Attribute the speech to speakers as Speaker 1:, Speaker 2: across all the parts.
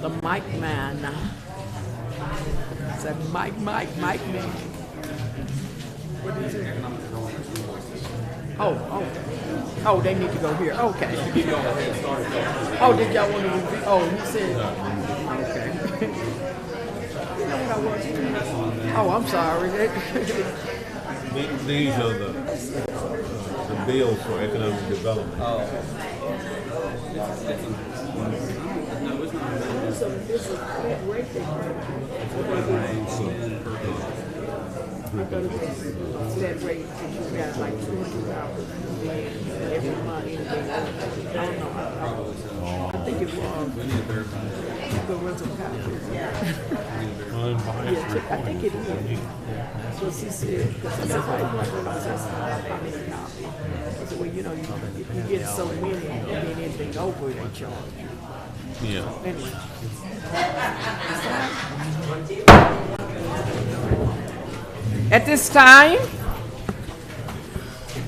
Speaker 1: the mic man. It's a mic man. What is it? Oh, they need to go here. Okay. Oh, did y'all want to review? Oh, he said. Okay. You know what I was? Oh, I'm sorry.
Speaker 2: These are the bills for economic development.
Speaker 1: That rate, you got like $200 every month. I don't know. I think it was. The rental copies. Yeah, I think it is. That's what she said. Because I said, how many copies? I said, well, you know, if you get so many and then anything over, they charge you.
Speaker 2: Yeah.
Speaker 1: Anyway. At this time,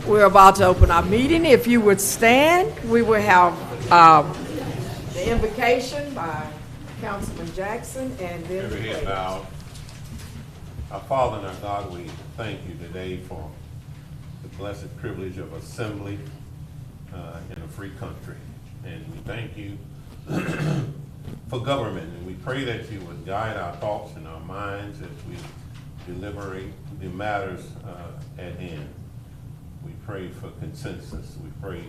Speaker 1: we're about to open our meeting. If you would stand, we will have the invocation by Councilman Jackson and then
Speaker 2: Every head bowed. Our Father and our God, we thank you today for the blessed privilege of assembly in a free country. And we thank you for government. And we pray that you would guide our thoughts and our minds as we deliberate the matters at hand. We pray for consensus. We pray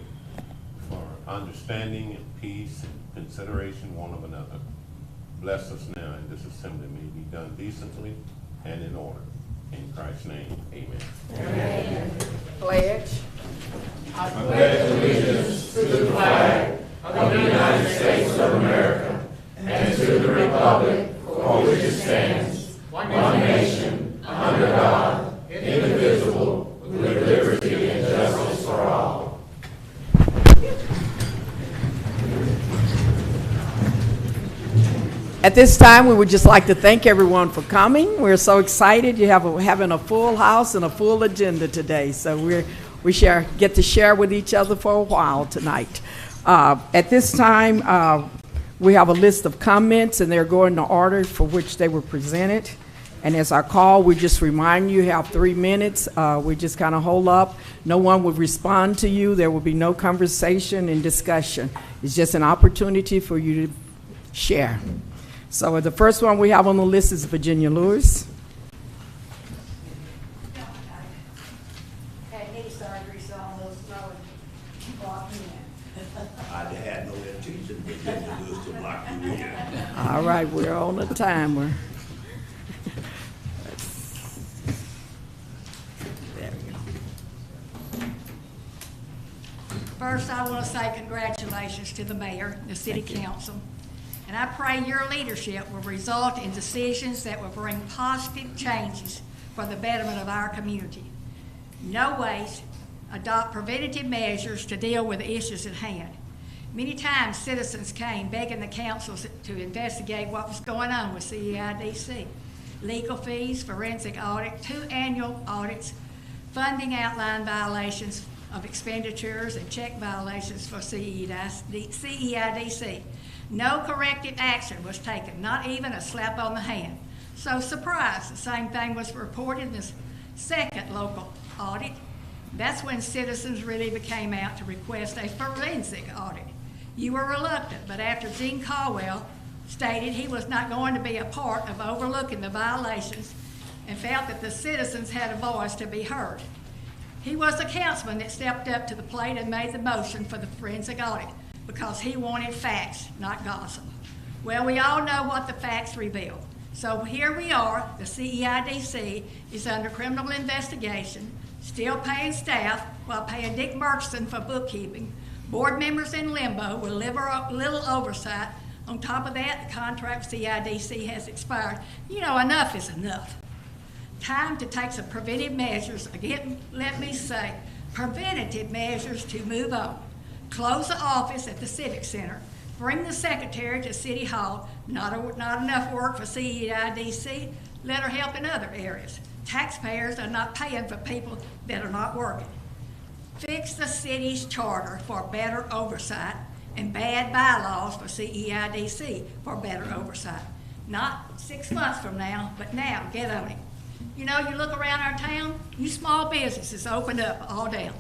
Speaker 2: for understanding and peace and consideration one of another. Bless us now, and this assembly may be done decently and in order. In Christ's name, amen.
Speaker 1: Amen. Pledge.
Speaker 3: I pledge allegiance to the flag of the United States of America and to the republic for which it stands, one nation, under God, indivisible, with liberty and justice for all.
Speaker 1: At this time, we would just like to thank everyone for coming. We're so excited. You have having a full house and a full agenda today. So we get to share with each other for a while tonight. At this time, we have a list of comments, and they're going in the order for which they were presented. And as I call, we just remind you have 3 minutes. We just kind of hold up. No one will respond to you. There will be no conversation and discussion. It's just an opportunity for you to share. So the first one we have on the list is Virginia Lewis.
Speaker 4: Had knee surgery, so I'm a little slow and block me in.
Speaker 5: I had no intention of Virginia Lewis to block you in.
Speaker 1: All right, we're on the timer. There we go.
Speaker 4: First, I want to say congratulations to the mayor, the city council. And I pray your leadership will result in decisions that will bring positive changes for the betterment of our community. No waste, adopt preventative measures to deal with the issues at hand. Many times citizens came begging the councils to investigate what was going on with CEIDC. Legal fees, forensic audit, 2 annual audits, funding outline violations of expenditures and check violations for CEIDC. No corrective action was taken, not even a slap on the hand. So surprise, the same thing was reported in the second local audit. That's when citizens really came out to request a forensic audit. You were reluctant, but after Gene Caldwell stated he was not going to be a part of overlooking the violations and felt that the citizens had a voice to be heard. He was the councilman that stepped up to the plate and made the motion for the forensic audit, because he wanted facts, not gossip. Well, we all know what the facts reveal. So here we are, the CEIDC is under criminal investigation, still paying staff while paying Dick Murchison for bookkeeping, board members in limbo with little oversight. On top of that, the contract with CEIDC has expired. You know, enough is enough. Time to take some preventive measures, again, let me say, preventative measures to move on. Close the office at the Civic Center. Bring the secretary to City Hall. Not enough work for CEIDC. Let her help in other areas. Taxpayers are not paying for people that are not working. Fix the city's charter for better oversight and bad bylaws for CEIDC for better oversight. Not 6 months from now, but now, get on it. You know, you look around our town, you small businesses opened up all down.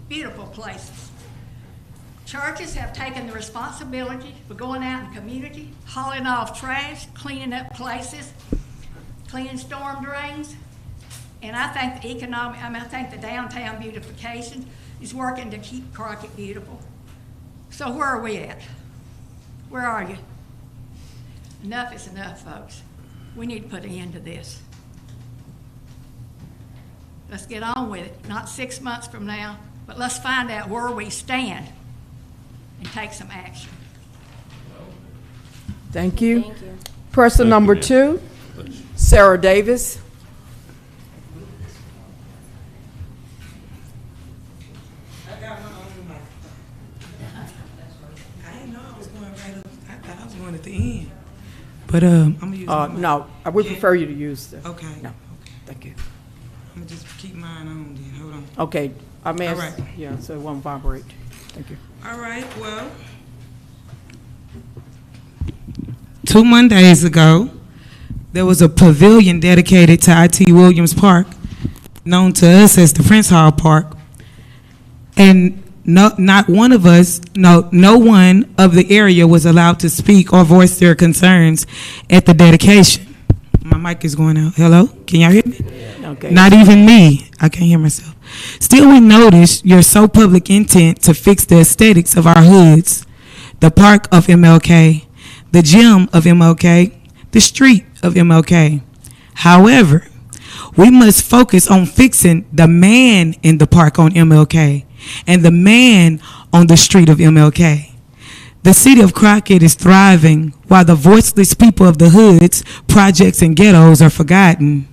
Speaker 4: Beautiful places. Churches have taken the responsibility for going out in the community, hauling off trash, cleaning up places, cleaning storm drains. And I think I think the downtown beautification is working to keep Crockett beautiful. So where are we at? Where are you? Enough is enough, folks. We need to put an end to this. Let's get on with it. Not 6 months from now, but let's find out where we stand and take some action.
Speaker 1: Thank you.
Speaker 6: Thank you.
Speaker 1: Person number 2, Sarah Davis.
Speaker 7: I got my own mic. I didn't know I was going right up. I thought I was going at the end. But I'm gonna use my mic.
Speaker 1: No, I would prefer you to use the.
Speaker 7: Okay.
Speaker 1: No, thank you.
Speaker 7: I'm gonna just keep mine on then. Hold on.
Speaker 1: Okay, I may have,
Speaker 7: All right.
Speaker 1: yeah, so it won't vibrate. Thank you.
Speaker 7: All right. Well, 2 Mondays ago, there was a pavilion dedicated to I.T. Williams Park, known to us as the Prince Hall Park, and not one of us, no one of the area was allowed to speak or voice their concerns at the dedication. My mic is going out. Hello? Can y'all hear me?
Speaker 1: Okay.
Speaker 7: Not even me. I can't hear myself. Still, we notice your so public intent to fix the aesthetics of our hoods, the park of MLK, the gym of MLK, the street of MLK. However, we must focus on fixing the man in the park on MLK and the man on the street of MLK. The city of Crockett is thriving while the voiceless people of the hoods, projects, and ghettos are forgotten.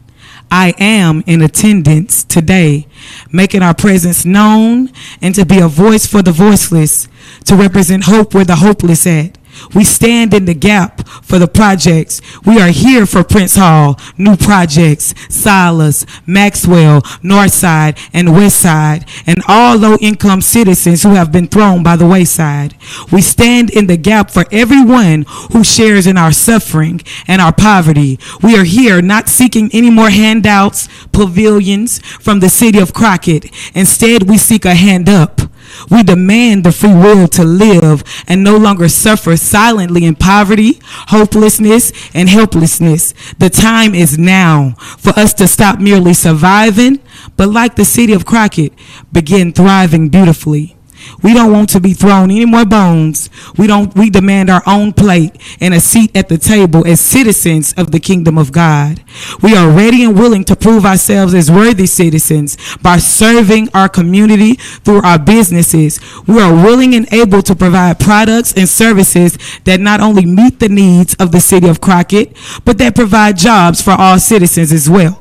Speaker 7: I am in attendance today, making our presence known and to be a voice for the voiceless, to represent hope where the hopeless at. We stand in the gap for the projects. We are here for Prince Hall, new projects, Silas, Maxwell, Northside, and Westside, and all low-income citizens who have been thrown by the wayside. We stand in the gap for everyone who shares in our suffering and our poverty. We are here not seeking any more handouts, pavilions from the city of Crockett. Instead, we seek a hand up. We demand the free will to live and no longer suffer silently in poverty, hopelessness, and helplessness. The time is now for us to stop merely surviving, but like the city of Crockett, begin thriving beautifully. We don't want to be thrown any more bones. We demand our own plate and a seat at the table as citizens of the kingdom of God. We are ready and willing to prove ourselves as worthy citizens by serving our community through our businesses. We are willing and able to provide products and services that not only meet the needs of the city of Crockett, but that provide jobs for all citizens as well.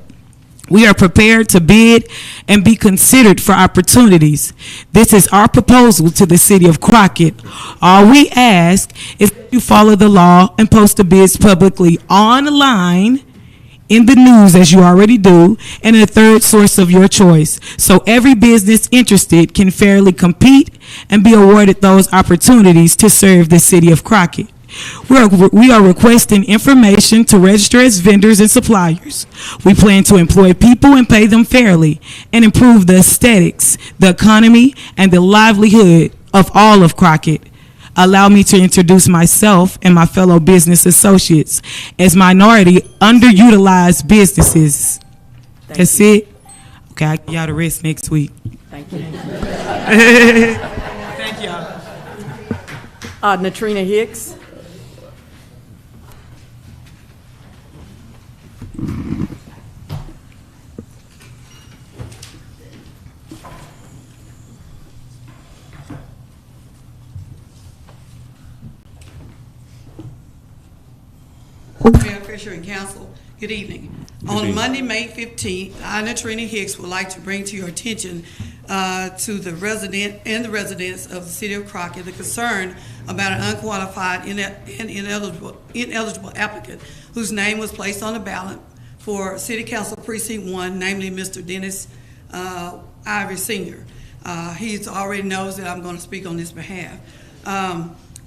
Speaker 7: We are prepared to bid and be considered for opportunities. This is our proposal to the city of Crockett. All we ask is that you follow the law and post the bids publicly online, in the news as you already do, and a third source of your choice, so every business interested can fairly compete and be awarded those opportunities to serve the city of Crockett. We are requesting information to register as vendors and suppliers. We plan to employ people and pay them fairly and improve the aesthetics, the economy, and the livelihood of all of Crockett. Allow me to introduce myself and my fellow business associates as minority underutilized businesses. That's it. Okay, I'll give y'all the rest next week.
Speaker 1: Thank you.
Speaker 7: Thank y'all.
Speaker 1: Natrina Hicks.
Speaker 8: Mayor Fisher and Council, good evening. On Monday, May 15th, I, Natrina Hicks, would like to bring to your attention to the resident and the residents of the City of Crockett the concern about an unqualified and ineligible applicant whose name was placed on the ballot for City Council Precinct 1, namely Mr. Dennis Ivy Sr. He already knows that I'm going to speak on his behalf.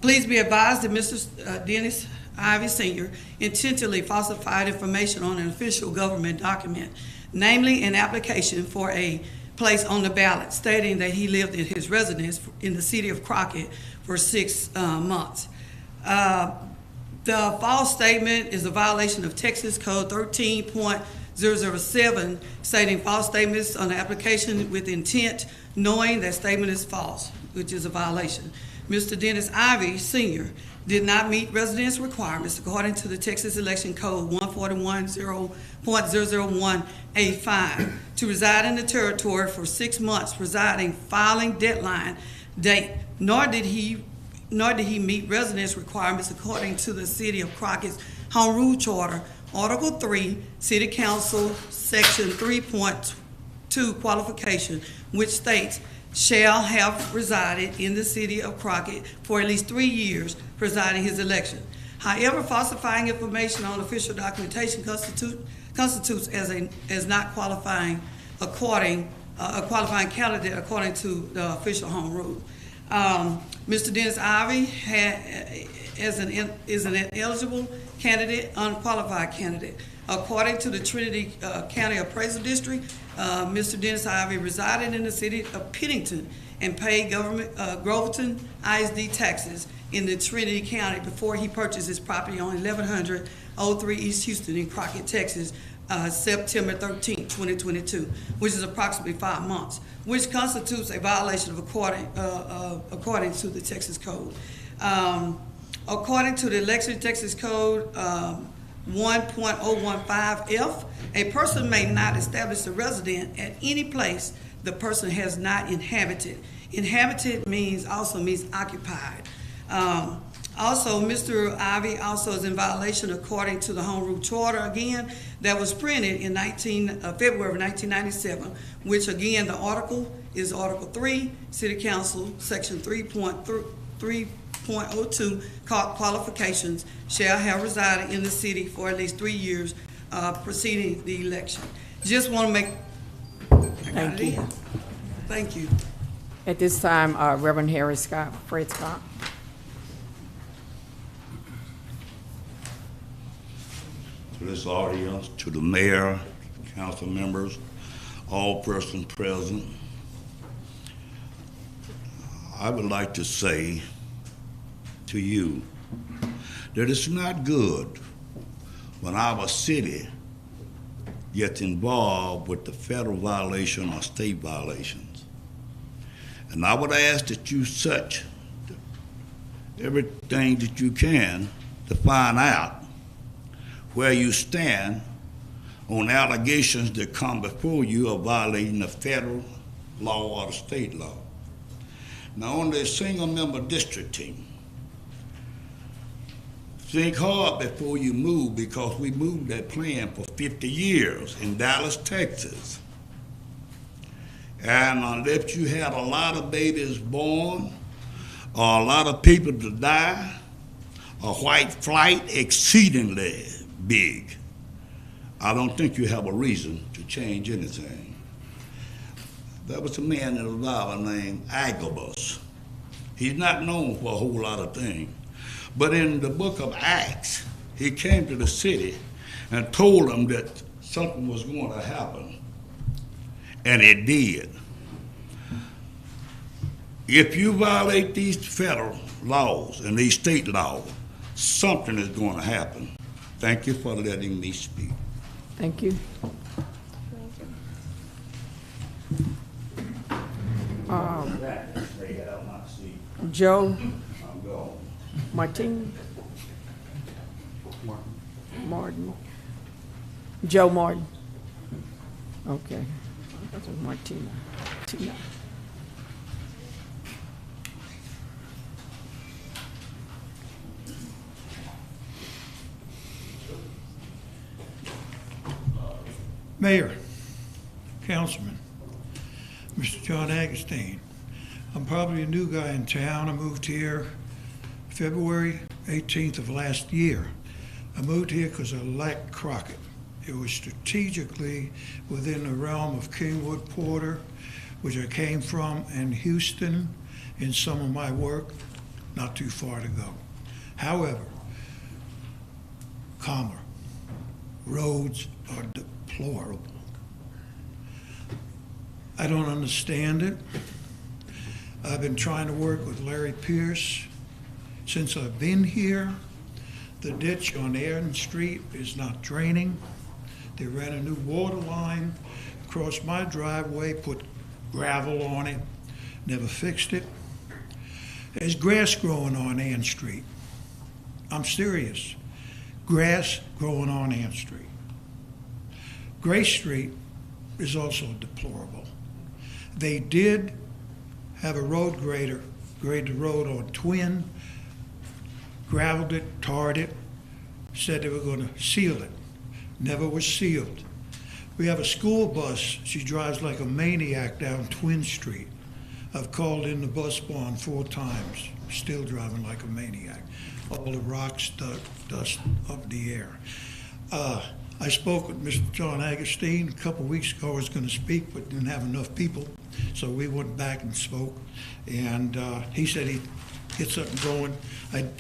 Speaker 8: Please be advised that Mr. Dennis Ivy Sr. intentionally falsified information on an official government document, namely an application for a place on the ballot stating that he lived in his residence in the City of Crockett for 6 months. The false statement is a violation of Texas Code 13.007, stating false statements on the application with intent, knowing that statement is false, which is a violation. Mr. Dennis Ivy Sr. did not meet residence requirements according to the Texas Election Code 141.001A5 to reside in the territory for 6 months, residing filing deadline date, nor did he meet residence requirements according to the City of Crockett's Home Rule Charter, Article 3, City Council, Section 3.2 qualification, which states, shall have resided in the City of Crockett for at least 3 years presiding his election. However, falsifying information on official documentation constitutes as not qualifying a qualifying candidate according to the official home rule. Mr. Dennis Ivy is an ineligible candidate, unqualified candidate. According to the Trinity County Appraisal District, Mr. Dennis Ivy resided in the city of Pennington and paid Groveton ISD taxes in the Trinity County before he purchased his property on 1103 East Houston in Crockett, Texas, September 13, 2022, which is approximately 5 months, which constitutes a violation of according to the Texas Code. According to the Election Texas Code 1.015F, a person may not establish a residence at any place the person has not inhabited. Inhabited also means occupied. Also, Mr. Ivy also is in violation according to the Home Rule Charter, again, that was printed in February of 1997, which again, the article is Article 3, City Council, Section 3.02, qualifications, shall have resided in the city for at least 3 years preceding the election. Just want to make,
Speaker 1: Thank you.
Speaker 8: Thank you.
Speaker 1: At this time, Reverend Fred Scott.
Speaker 5: To this audience, to the mayor, council members, all persons present, I would like to say to you that it's not good when our city gets involved with the federal violation or state violations. And I would ask that you search everything that you can to find out where you stand on allegations that come before you of violating the federal law or the state law. Now, on the single-member districting, think hard before you move, because we moved that plan for 50 years in Dallas, Texas. And unless you had a lot of babies born or a lot of people to die, a white flight exceedingly big, I don't think you have a reason to change anything. There was a man in the Bible named Agabus. He's not known for a whole lot of things. But in the book of Acts, he came to the city and told them that something was going to happen. And it did. If you violate these federal laws and these state laws, something is going to happen. Thank you for letting me speak.
Speaker 1: Thank you. Joe Martin. Martin. Joe Martin. Okay. That's Martina. Tina.
Speaker 6: Mayor, Councilman, Mr. John Agustin. I'm probably a new guy in town. I moved here February 18th of last year. I moved here because I liked Crockett. It was strategically within the realm of Kingwood Porter, which I came from, and Houston in some of my work. not too far to go. However, roads are deplorable. I don't understand it. I've been trying to work with Larry Pierce since I've been here. The ditch on Aaron Street is not draining. They ran a new water line across my driveway, put gravel on it, never fixed it. There's grass growing on Ann Street. I'm serious. Grass growing on Ann Street. Gray Street is also deplorable. They did have a road grader grade the road on Twin, graveled it, tarred it, said they were going to seal it. Never was sealed. We have a school bus. She drives like a maniac down Twin Street. I've called in the bus barn 4 times, still driving like a maniac. All the rocks, dust up the air. I spoke with Mr. John Agostine a couple weeks ago. I was going to speak, but didn't have enough people, so we went back and spoke. And he said he'd get something going.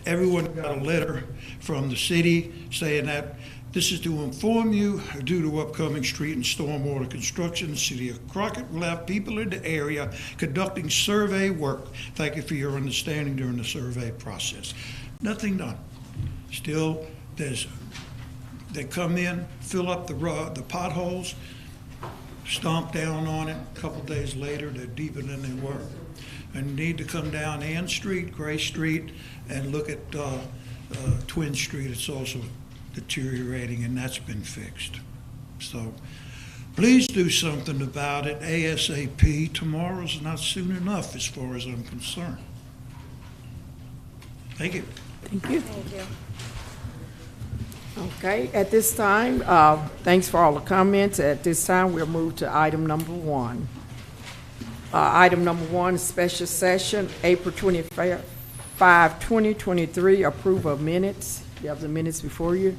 Speaker 6: Everyone got a letter from the city saying that this is to inform you, due to upcoming street and stormwater construction, the City of Crockett will have people in the area conducting survey work. Thank you for your understanding during the survey process. Nothing done. Still, they come in, fill up the potholes, stomp down on it. A couple days later, they're deeper than they were. And need to come down Ann Street, Gray Street, and look at Twin Street. It's also deteriorating, and that's been fixed. So please do something about it ASAP. Tomorrow's not soon enough as far as I'm concerned. Thank you.
Speaker 1: Thank you. Okay, at this time, thanks for all the comments. At this time, we'll move to item number 1. Item number 1, special session, April 25, 2023, approval of minutes. You have the minutes before you.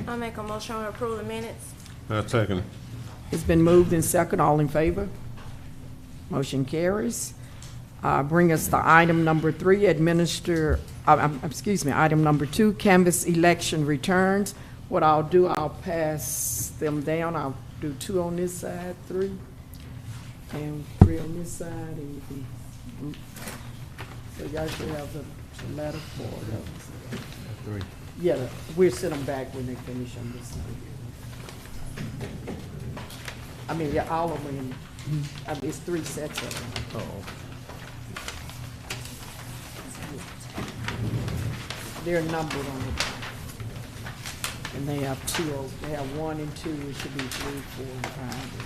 Speaker 3: I'll make a motion to approve the minutes.
Speaker 2: I second it.
Speaker 1: It's been moved and second. All in favor? Motion carries. Bring us to item number 3, item number 2, canvas election returns. What I'll do, I'll pass them down. I'll do 2 on this side, 3, and 3 on this side. And so y'all should have the letter for those.
Speaker 2: 3.
Speaker 1: Yeah, we'll send them back when they finish on this side. I mean, yeah, all of them. It's 3 sets of them.
Speaker 2: Oh.
Speaker 1: They're numbered on the, and they have 2. They have 1 and 2. It should be 3, 4, and 5.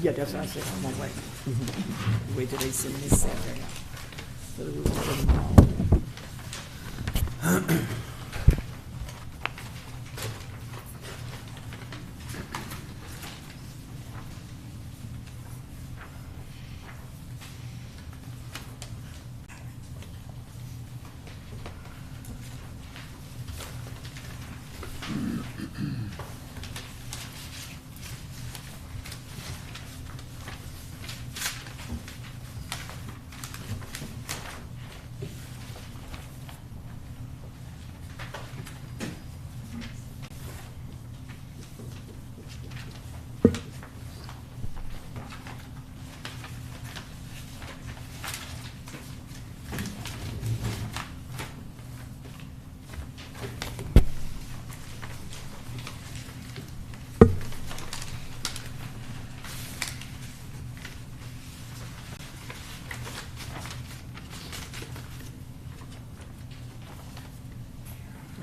Speaker 1: Yeah, that's what I said. I'm gonna wait. Wait till they send this set there. So we'll put them all.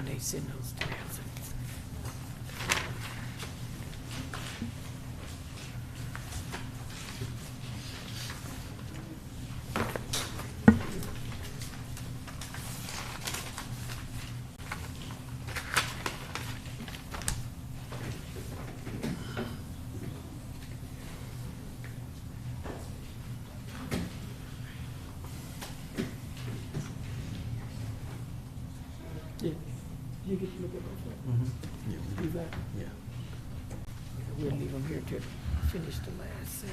Speaker 1: when they send those tabs. Yeah, you get to look at those. Do that? Yeah. We'll leave them here to finish the last set.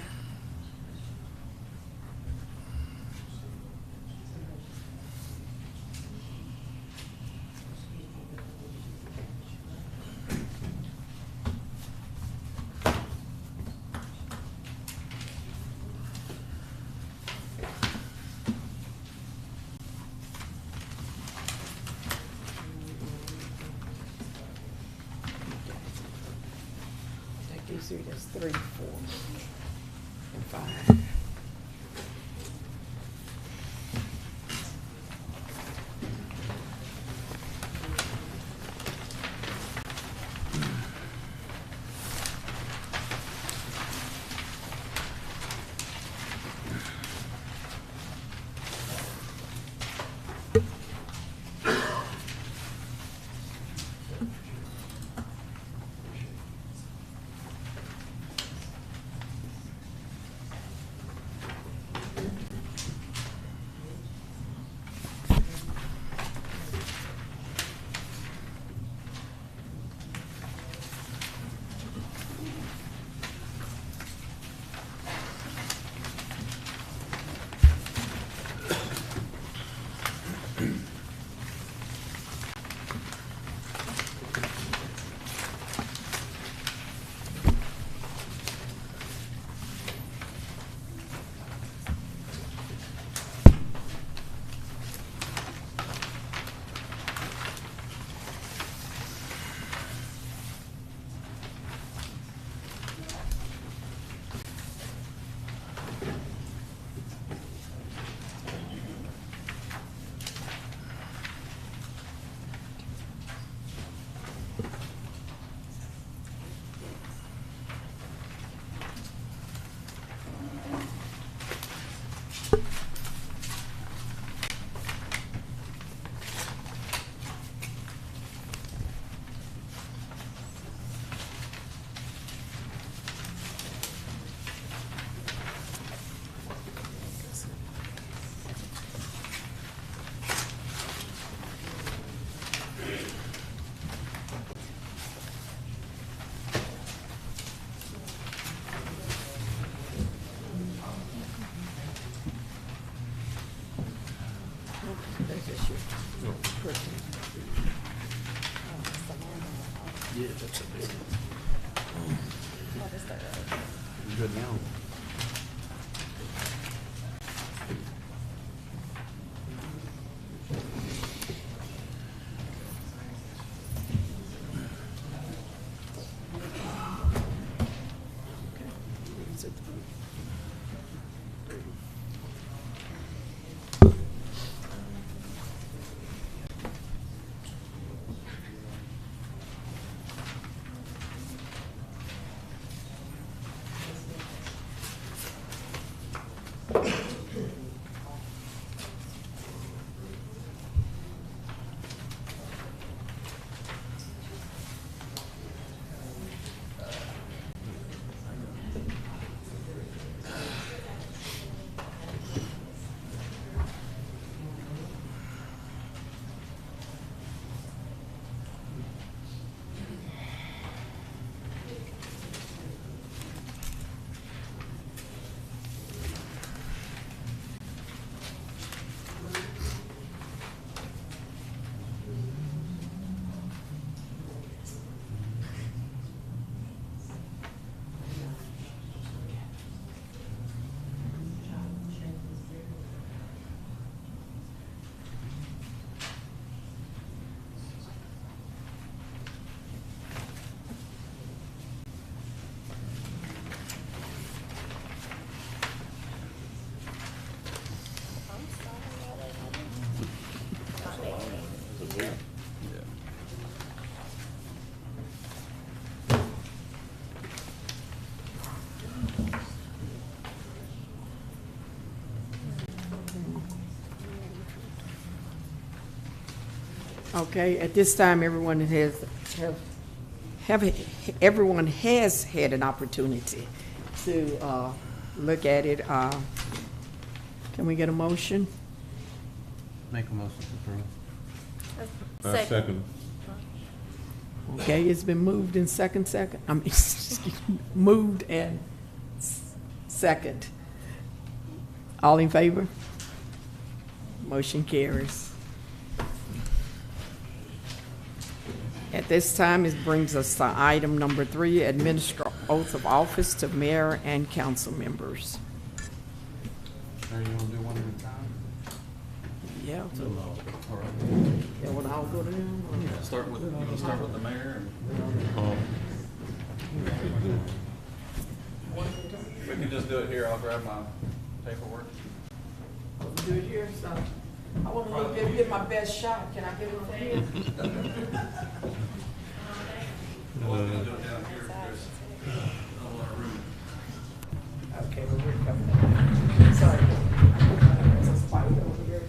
Speaker 1: Take these three, that's 3, 4, and 5.
Speaker 3: Yeah, that's a big one. Good now.
Speaker 1: Okay, at this time, everyone everyone has had an opportunity to look at it. Can we get a motion?
Speaker 2: Make a motion to approve.
Speaker 3: Second.
Speaker 1: Okay, it's been moved in moved and second. All in favor? Motion carries. At this time, it brings us to item number 3, administer oath of office to mayor and council members.
Speaker 2: Are you gonna do one at a time?
Speaker 1: Yeah.
Speaker 9: All right.
Speaker 1: Yeah, would all go down?
Speaker 9: You start with the mayor and we can just do it here. I'll grab my paperwork.
Speaker 1: Do it here, so I want to get my best shot. Can I get it from here?
Speaker 9: We'll do it down here. There's a lot of room.
Speaker 1: Okay, well, we're coming. Sorry. There's a spider over here.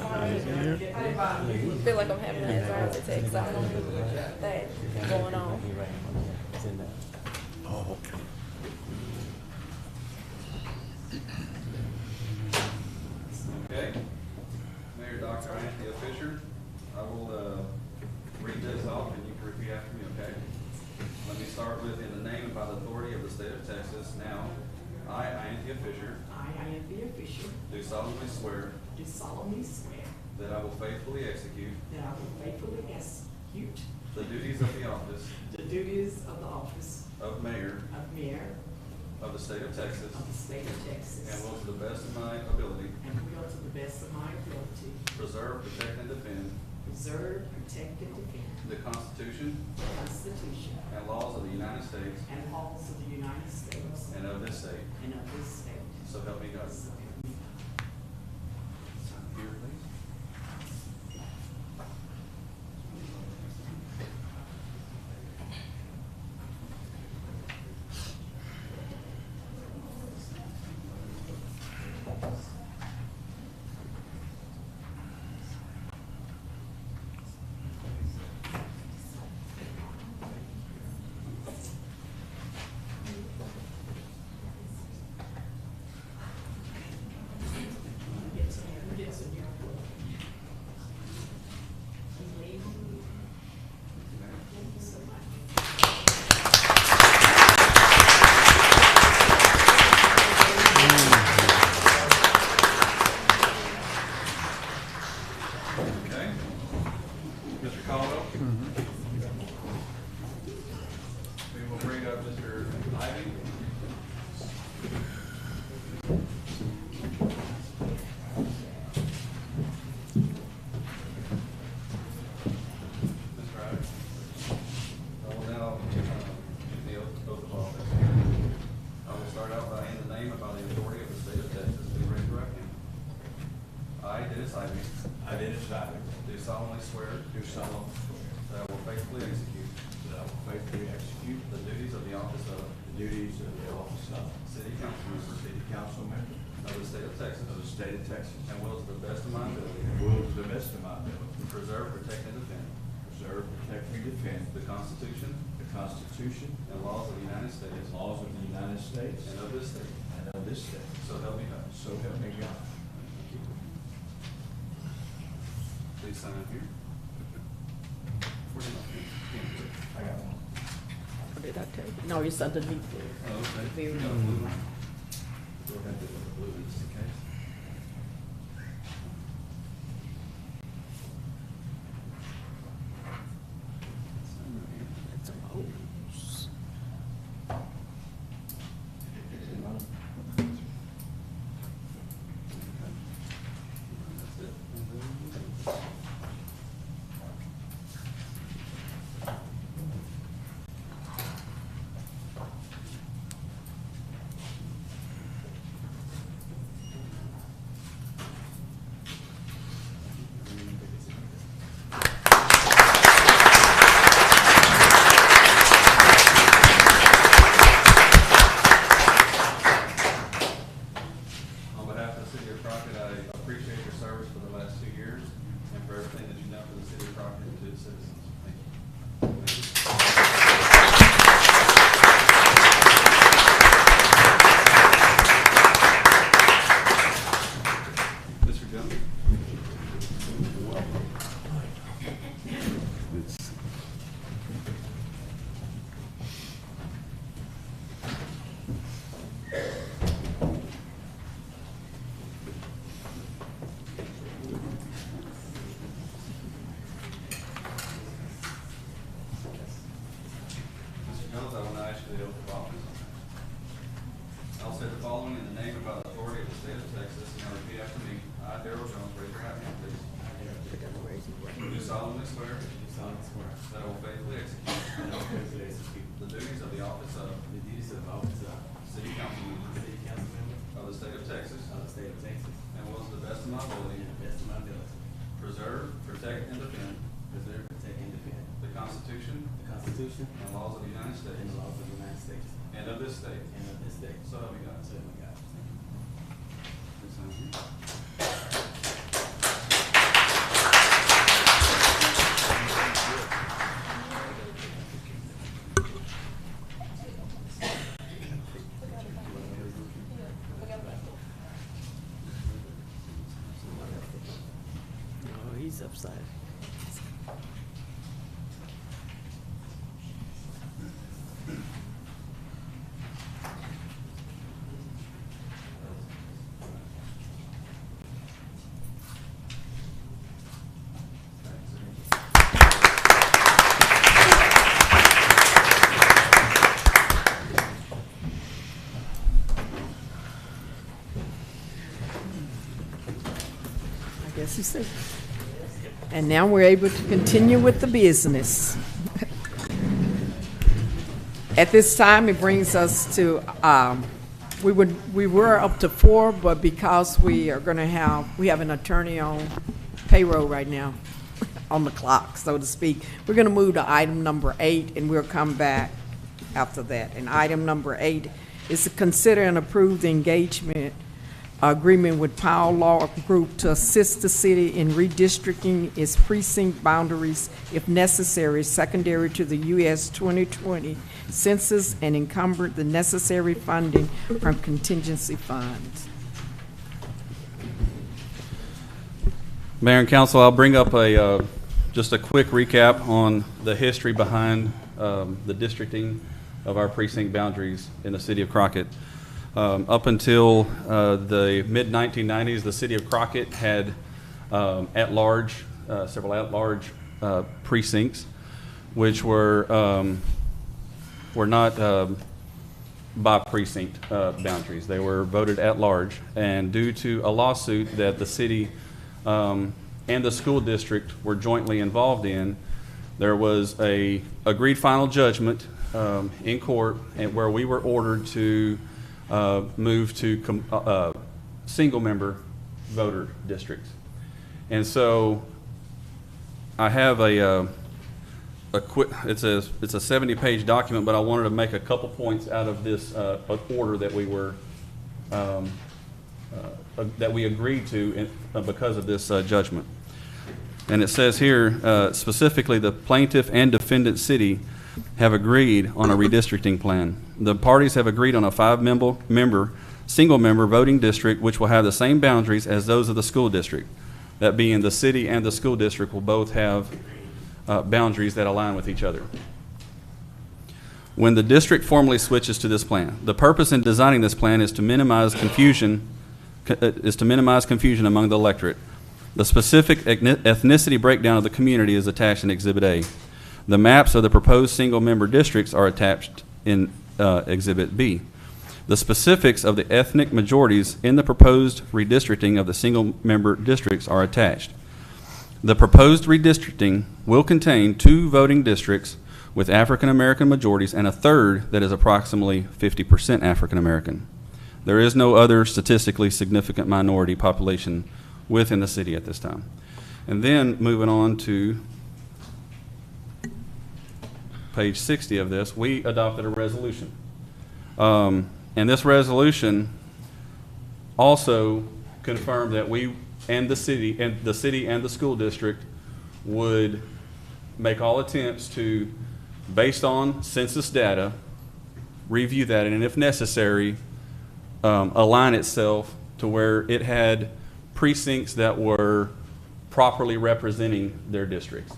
Speaker 3: I feel like I'm having an anxiety attack, so I don't know that going on.
Speaker 2: Oh, okay.
Speaker 9: Okay. Mayor Dr. Anthony Fisher, I will read this off and you can repeat after me, okay? Let me start with, in the name and by the authority of the state of Texas, now, I, Anthony Fisher,
Speaker 1: I, Anthea Fisher,
Speaker 9: do solemnly swear
Speaker 1: do solemnly swear
Speaker 9: that I will faithfully execute
Speaker 1: that I will faithfully execute
Speaker 9: the duties of the office
Speaker 1: the duties of the office
Speaker 9: of mayor
Speaker 1: of mayor
Speaker 9: of the state of Texas
Speaker 1: of the state of Texas,
Speaker 9: and will to the best of my ability
Speaker 1: and will to the best of my ability
Speaker 9: preserve, protect, and defend
Speaker 1: preserve, protect, and defend
Speaker 9: the Constitution
Speaker 1: the Constitution
Speaker 9: and laws of the United States
Speaker 1: and laws of the United States
Speaker 9: and of this state.
Speaker 1: and of this state.
Speaker 9: So help me God.
Speaker 1: So help me God.
Speaker 9: Sign here, please. Okay. Mr. Caldwell? We will bring up Mr. Ivy. Mr. Ivy? I will now give the oath of office. I will start out by, in the name and by the authority of the state of Texas, be ready to right hand. I, Dennis Ivy,
Speaker 10: I, Dennis Ivy,
Speaker 9: do solemnly swear
Speaker 10: do solemnly swear
Speaker 9: that I will faithfully execute
Speaker 10: that I will faithfully execute
Speaker 9: the duties of the office of
Speaker 10: the duties of the office of
Speaker 9: City Council Member
Speaker 10: City Council Member
Speaker 9: of the state of Texas
Speaker 10: of the state of Texas
Speaker 9: and will to the best of my ability
Speaker 10: and will to the best of my ability
Speaker 9: preserve, protect, and defend
Speaker 10: preserve, protect, and defend
Speaker 9: the Constitution
Speaker 10: the Constitution
Speaker 9: and laws of the United States
Speaker 10: and laws of the United States
Speaker 9: and of this state.
Speaker 10: and of this state.
Speaker 9: So help me God.
Speaker 10: So help me God.
Speaker 9: Please sign up here.
Speaker 10: I got one.
Speaker 1: What did I tell you? No, it's underneath there.
Speaker 9: Oh, okay.
Speaker 1: Very
Speaker 9: Got a
Speaker 1: good.
Speaker 9: blue line. We'll have to do the blue just in case. Sign right here.
Speaker 1: That's a hose.
Speaker 9: That's it. Jones, I will now ask you the oath of office. I'll say the following in the name and by the authority of the state of Texas, and now repeat after me. I, Darrell Jones, raise your right hand, please. Do solemnly swear that I will faithfully execute the duties of the office of City Council Member of the state of Texas, and will to the best of my ability preserve, protect, and defend the Constitution and laws of the United States and of this state. So help me God. Please sign here.
Speaker 1: Oh, he's upside. I guess you said. And now we're able to continue with the business. At this time, it brings us to, we were up to 4, but because we have an attorney on payroll right now, on the clock, so to speak, we're going to move to item number 8, and we'll come back after that. And item number 8 is to consider and approve the engagement agreement with Powell Law Group to assist the city in redistricting its precinct boundaries if necessary, secondary to the U.S. 2020 census, and encumber the necessary funding from contingency funds.
Speaker 9: Mayor and Council, I'll bring up just a quick recap on the history behind the districting of our precinct boundaries in the City of Crockett. Up until the mid-1990s, the City of Crockett had several at-large precincts, which were not by precinct boundaries. They were voted at large, and due to a lawsuit that the city and the school district were jointly involved in, there was a agreed final judgment in court, and where we were ordered to move to single-member voter districts. And so I have a quick, it's a 70-page document, but I wanted to make a couple points out of this order that we were that we agreed to because of this judgment. And it says here, specifically, the plaintiff and defendant city have agreed on a redistricting plan. The parties have agreed on a 5-member, single-member voting district which will have the same boundaries as those of the school district. That being, the city and the school district will both have boundaries that align with each other. When the district formally switches to this plan, the purpose in designing this plan is to minimize confusion among the electorate. The specific ethnicity breakdown of the community is attached in Exhibit A. The maps of the proposed single-member districts are attached in Exhibit B. The specifics of the ethnic majorities in the proposed redistricting of the single-member districts are attached. The proposed redistricting will contain 2 voting districts with African American majorities and a third that is approximately 50% African American. There is no other statistically significant minority population within the city at this time. And then moving on to page 60 of this, we adopted a resolution. And this resolution also confirmed that we and the city and the school district would make all attempts to, based on census data, review that, and if necessary, align itself to where it had precincts that were properly representing their districts.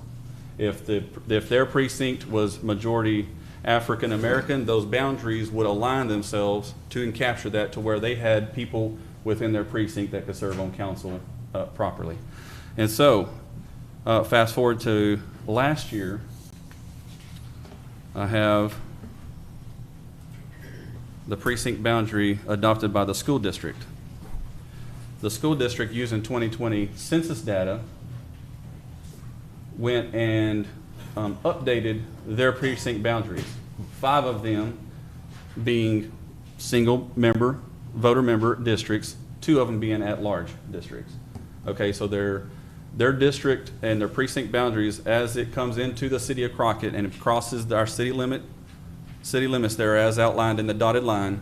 Speaker 9: If their precinct was majority African American, those boundaries would align themselves to capture that to where they had people within their precinct that could serve on council properly. And so, fast forward to last year, I have the precinct boundary adopted by the school district. The school district, using 2020 census data, went and updated their precinct boundaries. 5 of them being single member, voter member districts, 2 of them being at-large districts. Okay, so their district and their precinct boundaries, as it comes into the city of Crockett and it crosses our city limits there as outlined in the dotted line,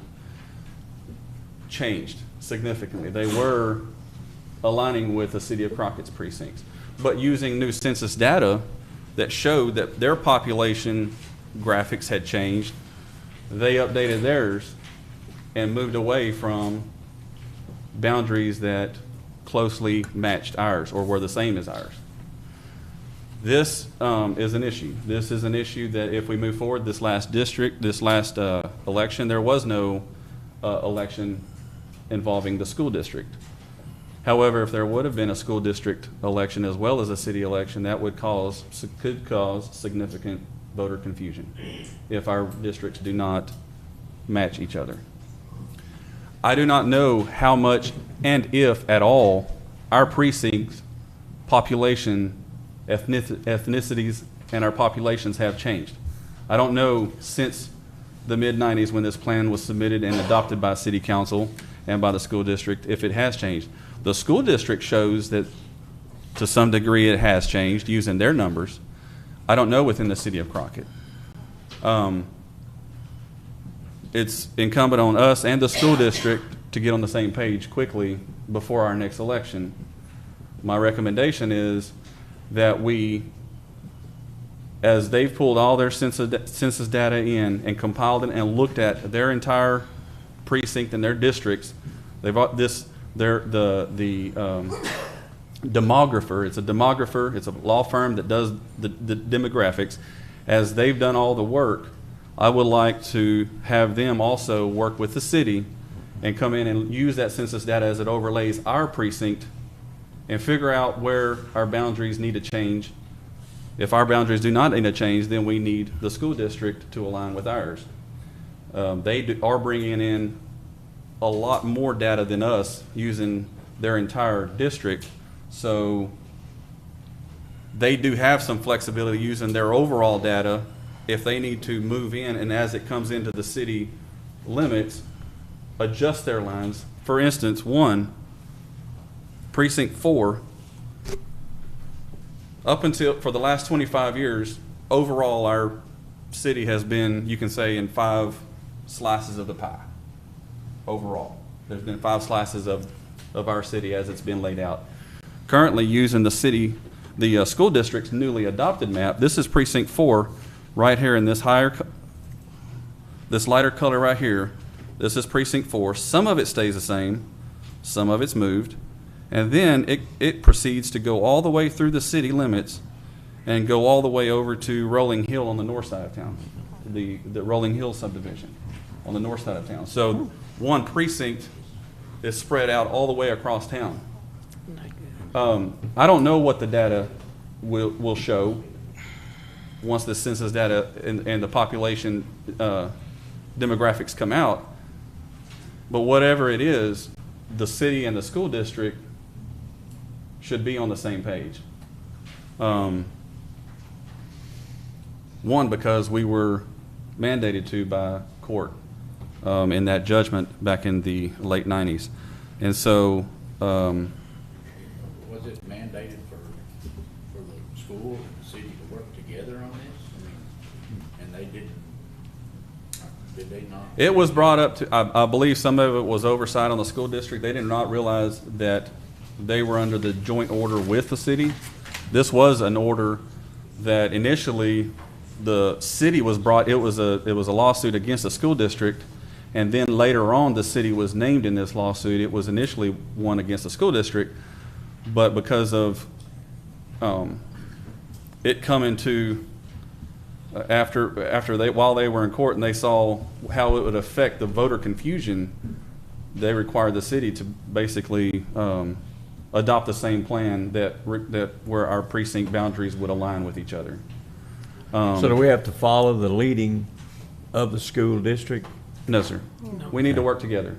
Speaker 9: changed significantly. They were aligning with the city of Crockett's precincts, but using new census data that showed that their population graphics had changed, they updated theirs and moved away from boundaries that closely matched ours or were the same as ours. This is an issue. This is an issue that if we move forward, this last election, there was no election involving the school district. However, if there would have been a school district election as well as a city election, that could cause significant voter confusion if our districts do not match each other. I do not know how much and if at all our precincts, population, ethnicities, and our populations have changed. I don't know since the mid-90s when this plan was submitted and adopted by City Council and by the school district if it has changed. The school district shows that to some degree it has changed using their numbers. I don't know within the city of Crockett. It's incumbent on us and the school district to get on the same page quickly before our next election. My recommendation is that we, as they've pulled all their census data in and compiled it and looked at their entire precinct and their districts, they've demographer, it's a law firm that does the demographics. As they've done all the work, I would like to have them also work with the city and come in and use that census data as it overlays our precinct and figure out where our boundaries need to change. If our boundaries do not need to change, then we need the school district to align with ours. They are bringing in a lot more data than us using their entire district, so they do have some flexibility using their overall data if they need to move in and as it comes into the city limits, adjust their lines. For instance, precinct 4, up until for the last 25 years, overall our city has been, you can say, in 5 slices of the pie. Overall, there's been 5 slices of our city as it's been laid out. Currently, using the school district's newly adopted map, this is precinct 4 right here in this lighter color right here. This is precinct 4. Some of it stays the same, some of it's moved, and then it proceeds to go all the way through the city limits and go all the way over to Rolling Hill on the north side of town, the Rolling Hill subdivision on the north side of town. So one precinct is spread out all the way across town. I don't know what the data will show once the census data and the population demographics come out, but whatever it is, the city and the school district should be on the same page. One, because we were mandated to by court in that judgment back in the late 90s. And so
Speaker 10: Was it mandated for the school and the city to work together on this? I mean, and they did they not?
Speaker 9: it was brought up to, I believe some of it was oversight on the school district. They did not realize that they were under the joint order with the city. This was an order that initially the city was brought, it was a lawsuit against the school district, and then later on the city was named in this lawsuit. It was initially one against the school district, but because of it coming to while they were in court and they saw how it would affect the voter confusion, they required the city to basically adopt the same plan that where our precinct boundaries would align with each other.
Speaker 11: So do we have to follow the leading of the school district?
Speaker 9: No, sir. We need to work together.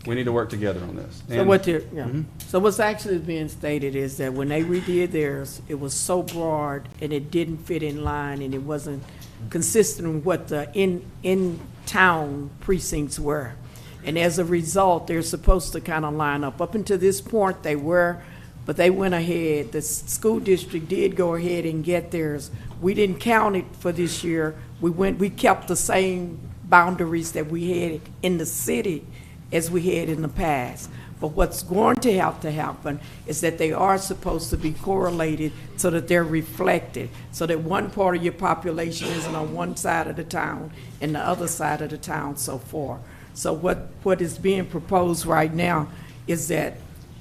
Speaker 9: We need to work together on this.
Speaker 1: So what you're, yeah. So what's actually being stated is that when they redid theirs, it was so broad and it didn't fit in line and it wasn't consistent with what the in-town precincts were. And as a result, they're supposed to kind of line up. Up until this point, they were, but they went ahead. The school district did go ahead and get theirs. We didn't count it for this year. We kept the same boundaries that we had in the city as we had in the past. But what's going to have to happen is that they are supposed to be correlated so that they're reflected, so that one part of your population isn't on one side of the town and the other side of the town, so forth. So what is being proposed right now is that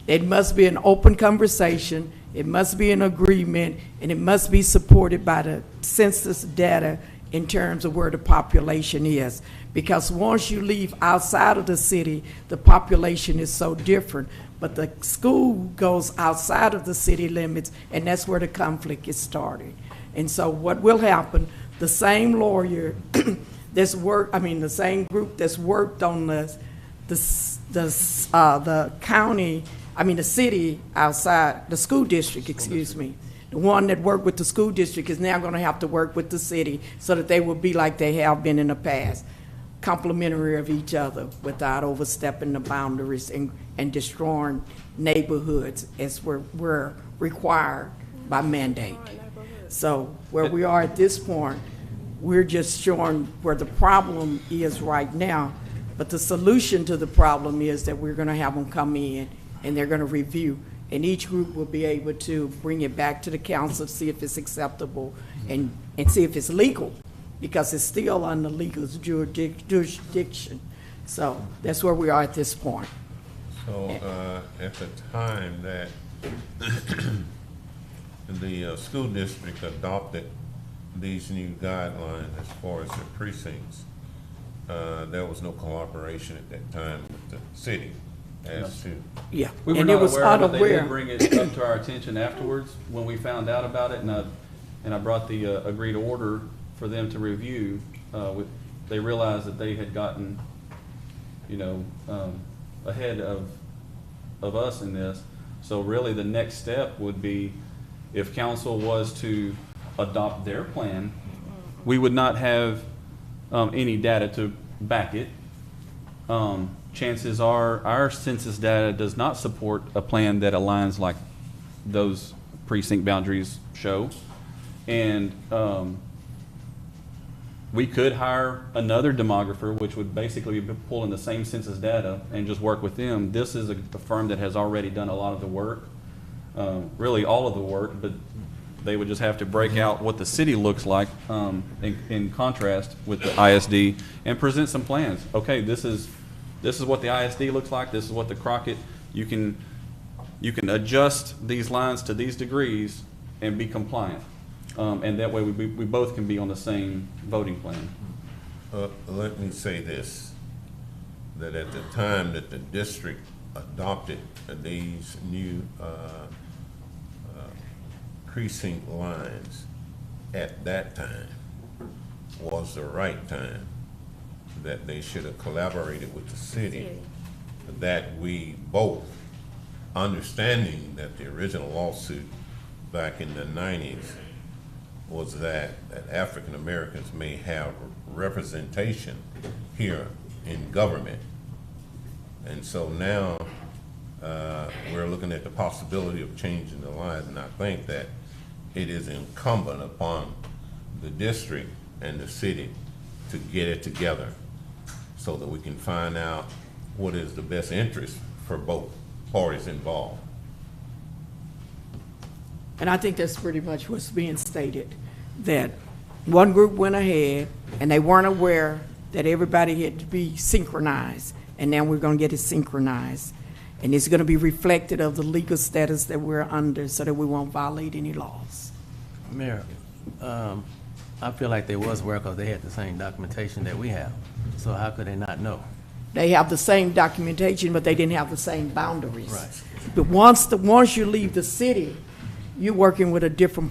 Speaker 1: it must be an open conversation, it must be an agreement, and it must be supported by the census data in terms of where the population is. Because once you leave outside of the city, the population is so different. But the school goes outside of the city limits, and that's where the conflict is started. And so what will happen, the same lawyer that's the same group that's worked on the county, the city outside, the school district, excuse me. The one that worked with the school district is now going to have to work with the city so that they will be like they have been in the past, complementary of each other without overstepping the boundaries and destroying neighborhoods as we're required by mandate. So where we are at this point, we're just showing where the problem is right now, but the solution to the problem is that we're going to have them come in and they're going to review. And each group will be able to bring it back to the council, see if it's acceptable, and see if it's legal, because it's still under legal jurisdiction. So that's where we are at this point.
Speaker 2: So at the time that the school district adopted these new guidelines as far as the precincts, there was no cooperation at that time with the city.
Speaker 1: Yeah,
Speaker 9: We were
Speaker 1: and
Speaker 9: not
Speaker 1: it was
Speaker 9: aware, but they
Speaker 1: unaware.
Speaker 9: did bring it up to our attention afterwards when we found out about it, and I brought the agreed order for them to review. They realized that they had gotten, ahead of us in this. So really, the next step would be if council was to adopt their plan, we would not have any data to back it. Chances are our census data does not support a plan that aligns like those precinct boundaries show. And we could hire another demographer, which would basically be pulling the same census data and just work with them. This is a firm that has already done a lot of the work, really all of the work, but they would just have to break out what the city looks like in contrast with the ISD and present some plans. Okay, this is what the ISD looks like. This is what the Crockett. You can adjust these lines to these degrees and be compliant, and that way we both can be on the same voting plan.
Speaker 2: Let me say this: that at the time that the district adopted these new precinct lines, at that time was the right time. That they should have collaborated with the city, that we both, understanding that the original lawsuit back in the 90s was that African Americans may have representation here in government. And so now we're looking at the possibility of changing the lines, and I think that it is incumbent upon the district and the city to get it together, so that we can find out what is the best interest for both parties involved.
Speaker 1: And I think that's pretty much what's being stated, that one group went ahead and they weren't aware that everybody had to be synchronized, and now we're going to get it synchronized. And it's going to be reflected of the legal status that we're under so that we won't violate any laws.
Speaker 11: Mayor, I feel like they was aware because they had the same documentation that we have. So how could they not know?
Speaker 1: They have the same documentation, but they didn't have the same boundaries.
Speaker 11: Right.
Speaker 1: But once you leave the city, you're working with a different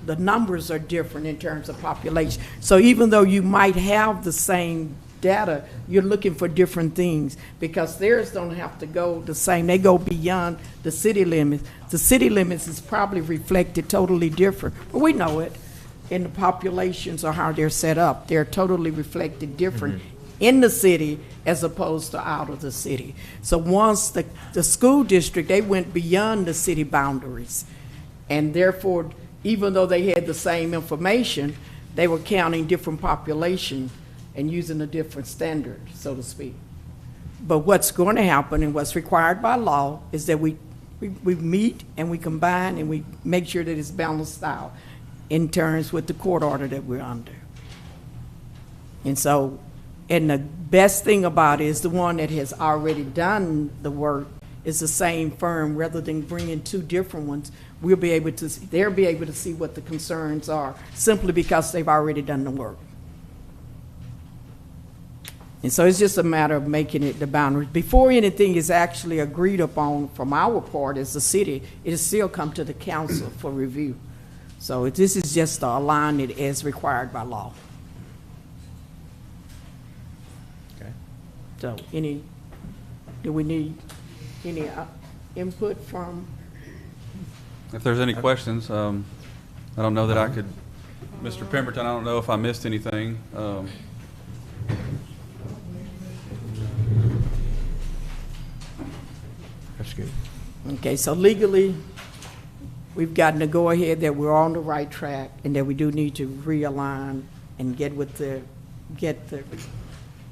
Speaker 1: the numbers are different in terms of population. So even though you might have the same data, you're looking for different things, because theirs don't have to go the same. They go beyond the city limits. The city limits is probably reflected totally different, but we know it in the populations or how they're set up. They're totally reflected different in the city as opposed to out of the city. So once the school district, they went beyond the city boundaries, and therefore, even though they had the same information, they were counting different population and using a different standard, so to speak. But what's going to happen and what's required by law is that we meet and we combine and we make sure that it's balanced out in terms with the court order that we're under. And so, and the best thing about it is the one that has already done the work is the same firm. Rather than bringing two different ones, they'll be able to see what the concerns are, simply because they've already done the work. And so it's just a matter of making it the boundaries. Before anything is actually agreed upon from our part as the city, it'll still come to the council for review. So this is just to align it as required by law.
Speaker 11: Okay.
Speaker 1: So do we need any input from?
Speaker 9: If there's any questions, I don't know that I could, Mr. Pemberton, I don't know if I missed anything.
Speaker 10: That's good.
Speaker 1: Okay, so legally, we've gotten to go ahead that we're on the right track and that we do need to realign and get the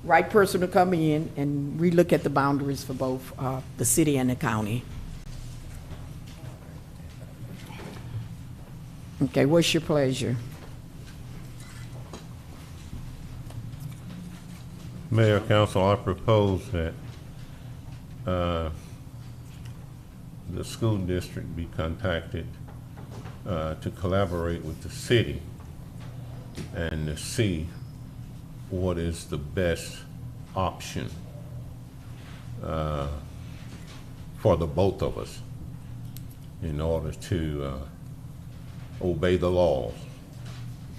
Speaker 1: right person to come in and relook at the boundaries for both the city and the county. Okay, what's your pleasure?
Speaker 2: Mayor, Council, I propose that the school district be contacted to collaborate with the city and to see what is the best option for the both of us in order to obey the laws,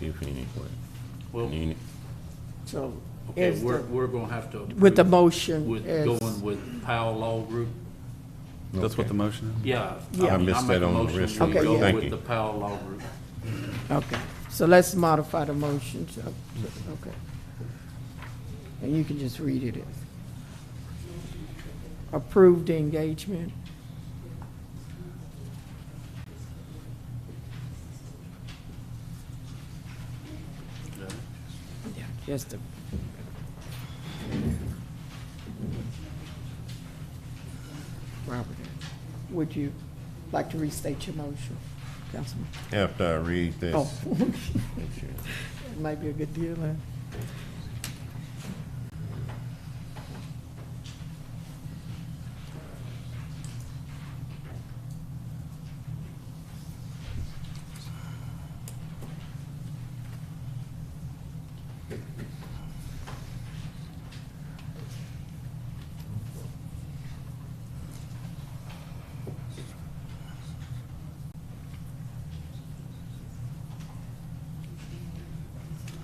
Speaker 2: if anyway.
Speaker 10: Well,
Speaker 1: So,
Speaker 10: okay,
Speaker 1: is
Speaker 10: we're gonna have to.
Speaker 1: with the
Speaker 10: approve
Speaker 1: motion
Speaker 10: With
Speaker 1: as-
Speaker 10: going with Powell Law Group.
Speaker 9: That's what the motion is?
Speaker 10: Yeah.
Speaker 1: Yeah. I
Speaker 2: missed
Speaker 10: make
Speaker 2: that
Speaker 10: a
Speaker 2: on the
Speaker 10: motion
Speaker 2: rest
Speaker 1: of it.
Speaker 10: we go
Speaker 1: Okay,
Speaker 2: Thank
Speaker 10: with
Speaker 2: you.
Speaker 10: the Powell Law Group.
Speaker 1: Okay, so let's modify the motion, so, okay. And you can just read it. Approve the engagement. Yeah, just a. Robert, would you like to restate your motion, Councilman?
Speaker 2: After I read this.
Speaker 1: Oh. It might be a good deal, huh?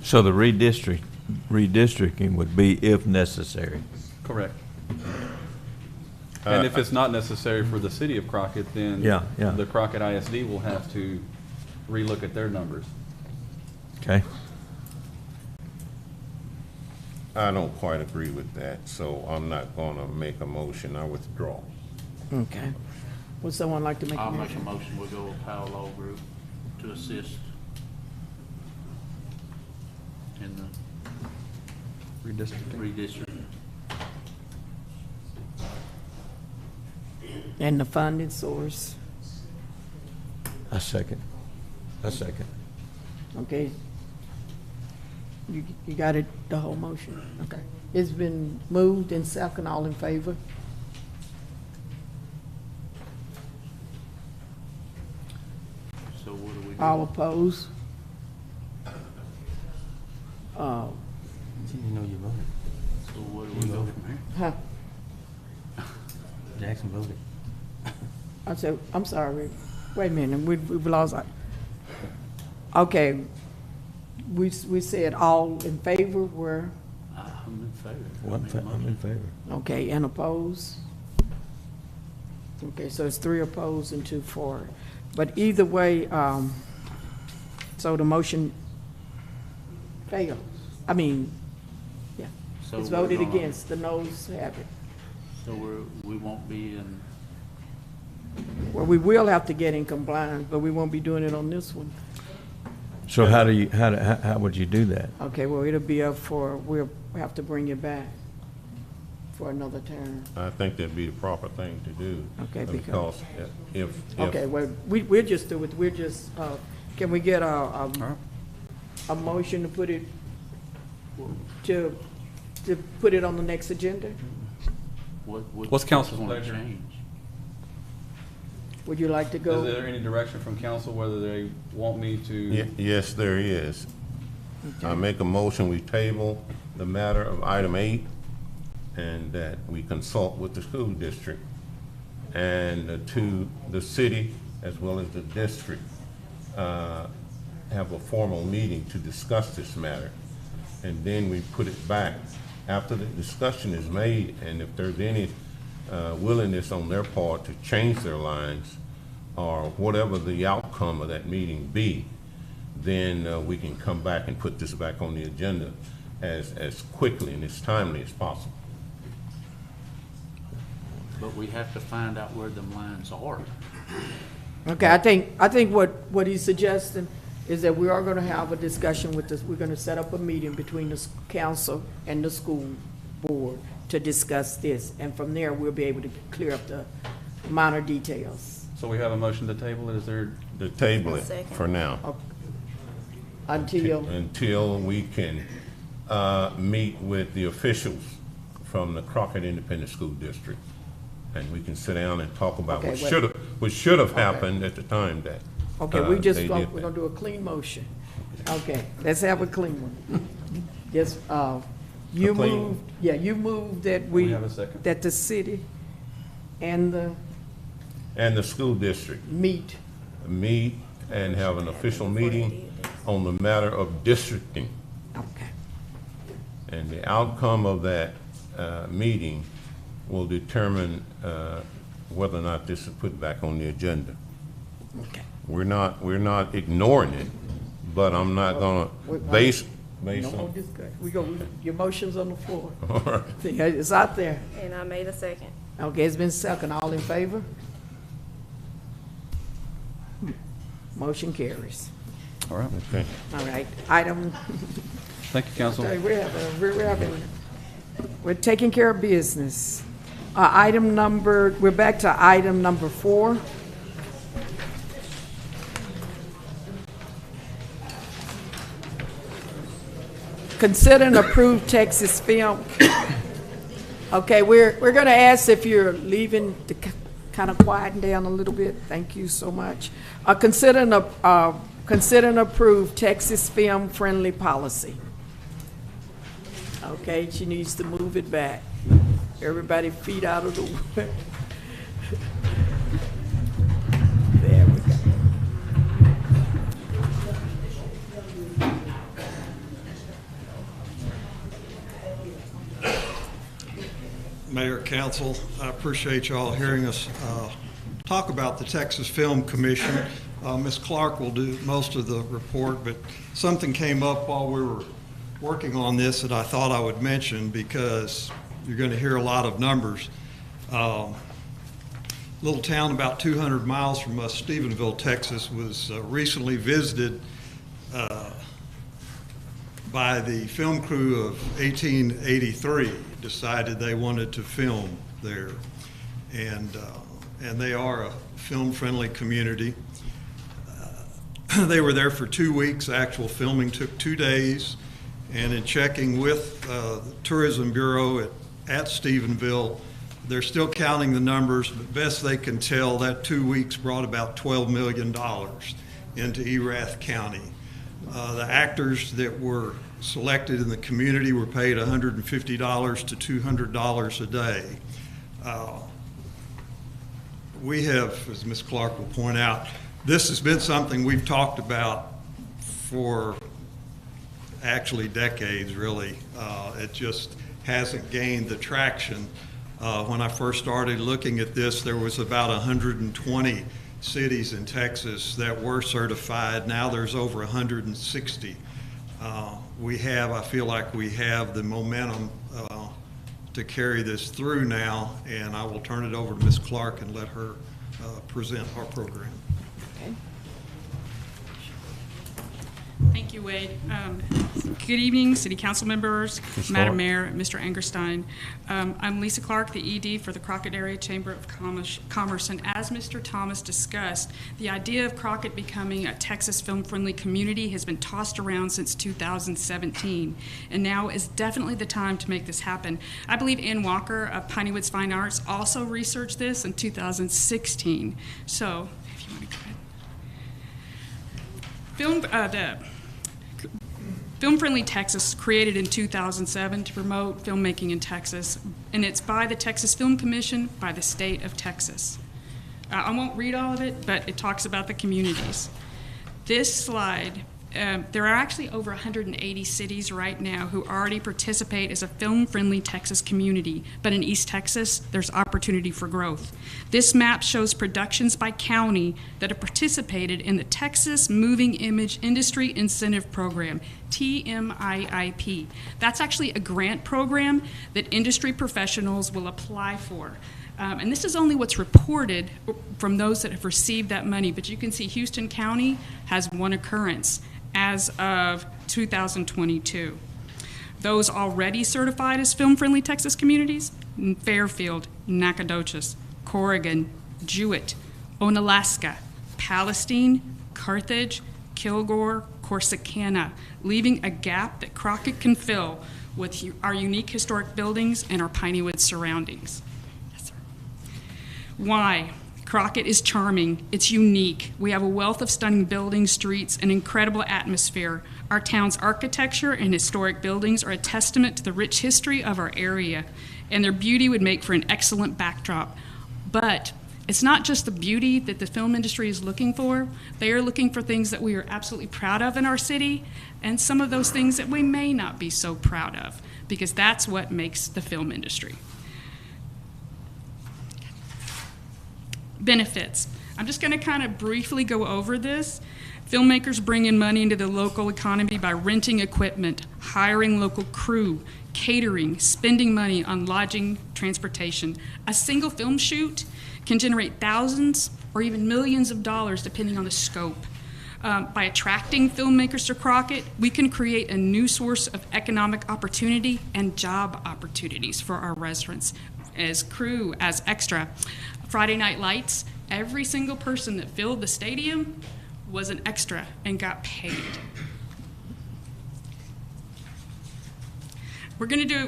Speaker 12: So the redistricting would be if necessary.
Speaker 9: Correct. And if it's not necessary for the city of Crockett, then
Speaker 12: Yeah.
Speaker 9: the Crockett ISD will have to relook at their numbers.
Speaker 12: Okay?
Speaker 2: I don't quite agree with that, so I'm not gonna make a motion. I withdraw.
Speaker 1: Okay. Would someone like to make a
Speaker 10: I'll make a
Speaker 1: motion?
Speaker 10: motion, we'll go with Powell Law Group to assist in the redistricting.
Speaker 1: And the funding source,
Speaker 12: I second.
Speaker 1: okay? You got it, the whole motion? Okay. It's been moved and second, all in favor?
Speaker 10: So what do we do?
Speaker 1: All opposed?
Speaker 11: You know you voted.
Speaker 10: So what do we go from here?
Speaker 1: Huh?
Speaker 11: Jackson voted.
Speaker 1: I said, I'm sorry, wait a minute, we've lost, okay, we said all in favor were,
Speaker 10: I'm in favor.
Speaker 12: I'm in favor.
Speaker 1: Okay, and oppose? Okay, so it's 3 opposed and 2 for. But either way, so the motion fails. I mean, yeah,
Speaker 10: So
Speaker 1: it's
Speaker 10: we're
Speaker 1: voted
Speaker 10: gonna-
Speaker 1: against, the noes have it.
Speaker 10: So we won't be in,
Speaker 1: Well, we will have to get in compliance, but we won't be doing it on this one.
Speaker 12: So how would you do that?
Speaker 1: Okay, well, it'll be up for, we'll have to bring it back for another term.
Speaker 2: I think that'd be the proper thing to do.
Speaker 1: Okay,
Speaker 2: Because if.
Speaker 1: Okay, well, we're just through with, we're just, can we get a motion to put it, to put it on the next agenda?
Speaker 9: What's council's
Speaker 10: gonna
Speaker 9: pleasure?
Speaker 10: change?
Speaker 1: Would you like to go?
Speaker 9: Is there any direction from council whether they want me to?
Speaker 2: Yes, there is. I make a motion, we table the matter of item 8, and that we consult with the school district and to the city as well as the district, have a formal meeting to discuss this matter. And then we put it back after the discussion is made, and if there's any willingness on their part to change their lines or whatever the outcome of that meeting be, then we can come back and put this back on the agenda as quickly and as timely as possible.
Speaker 10: But we have to find out where them lines are.
Speaker 1: Okay, I think what he's suggesting is that we are gonna have a discussion with this, we're gonna set up a meeting between the council and the school board to discuss this, and from there, we'll be able to clear up the minor details.
Speaker 9: So we have a motion to table it, is there?
Speaker 2: To table it for now.
Speaker 1: Until,
Speaker 2: we can meet with the officials from the Crockett Independent School District, and we can sit down and talk about
Speaker 1: Okay,
Speaker 2: what should have happened at the time that
Speaker 1: okay,
Speaker 2: we're
Speaker 1: gonna do a clean motion. Okay, let's have a clean one. Yes, you
Speaker 2: A clean-
Speaker 1: moved, yeah, you moved that
Speaker 9: We
Speaker 1: we,
Speaker 9: have a second.
Speaker 1: that the city and the
Speaker 2: and the school district
Speaker 1: meet.
Speaker 2: meet and have an official meeting on the matter of districting.
Speaker 1: Okay,
Speaker 2: And the outcome of that meeting will determine whether or not this is put back on the agenda.
Speaker 1: okay.
Speaker 2: We're not ignoring it, but I'm not gonna base
Speaker 1: No more
Speaker 2: on.
Speaker 1: discussion. Your motion's on the floor.
Speaker 2: All right.
Speaker 1: See, it's out there.
Speaker 13: And I made a second.
Speaker 1: Okay, it's been second. All in favor? Motion carries.
Speaker 9: All right.
Speaker 2: Okay.
Speaker 1: All right, item,
Speaker 9: Thank you, council.
Speaker 1: we're taking care of business. We're back to item number 4. Consider and approve Texas film. Okay, we're gonna ask if you're leaving to kind of quieten down a little bit. Thank you so much. Consider and approve Texas film-friendly policy. Okay, she needs to move it back. Everybody feet out of the way. There we go.
Speaker 6: Mayor, Council, I appreciate y'all hearing us talk about the Texas Film Commission. Ms. Clark will do most of the report, but something came up while we were working on this that I thought I would mention because you're going to hear a lot of numbers. Little town about 200 miles from us, Stephenville, Texas, was recently visited by the film crew of 1883. Decided they wanted to film there, and they are a film-friendly community. They were there for 2 weeks. Actual filming took 2 days, and in checking with the Tourism Bureau at Stephenville, they're still counting the numbers, but best they can tell, that 2 weeks brought about $12 million into Erath County. The actors that were selected in the community were paid $150 to $200 a day. We have, as Ms. Clark will point out, this has been something we've talked about for actually decades, really. It just hasn't gained the traction. When I first started looking at this, there was about 120 cities in Texas that were certified. Now there's over 160. I feel like we have the momentum to carry this through now, and I will turn it over to Ms. Clark and let her present our program.
Speaker 13: Thank you, Wade. Good evening, City Council members, Madam Mayor, Mr. Angerstein. I'm Lisa Clark, the ED for the Crockett Area Chamber of Commerce, and as Mr. Thomas discussed, the idea of Crockett becoming a Texas film-friendly community has been tossed around since 2017, and now is definitely the time to make this happen. I believe Ann Walker of Piney Woods Fine Arts also researched this in 2016. So, if you want to go ahead. Film Friendly Texas created in 2007 to promote filmmaking in Texas, and it's by the Texas Film Commission, by the state of Texas. I won't read all of it, but it talks about the communities. This slide, there are actually over 180 cities right now who already participate as a film-friendly Texas community, but in East Texas, there's opportunity for growth. This map shows productions by county that have participated in the Texas Moving Image Industry Incentive Program, TMIIP. That's actually a grant program that industry professionals will apply for. And this is only what's reported from those that have received that money, but you can see Houston County has one occurrence as of 2022. Those already certified as film-friendly Texas communities: Fairfield, Nacogdoches, Corrigan, Jewett, Onalaska, Palestine, Carthage, Kilgore, Corsicana, leaving a gap that Crockett can fill with our unique historic buildings and our Piney Woods surroundings. Yes, sir. Why? Crockett is charming, it's unique. We have a wealth of stunning buildings, streets, and incredible atmosphere. Our town's architecture and historic buildings are a testament to the rich history of our area, and their beauty would make for an excellent backdrop. But it's not just the beauty that the film industry is looking for. They are looking for things that we are absolutely proud of in our city, and some of those things that we may not be so proud of, because that's what makes the film industry. Benefits. I'm just going to kind of briefly go over this. Filmmakers bring in money into the local economy by renting equipment, hiring local crew, catering, spending money on lodging, transportation. A single film shoot can generate thousands or even millions of dollars depending on the scope. By attracting filmmakers to Crockett, we can create a new source of economic opportunity and job opportunities for our residents as crew, as extra. Friday Night Lights, every single person that filled the stadium was an extra and got paid.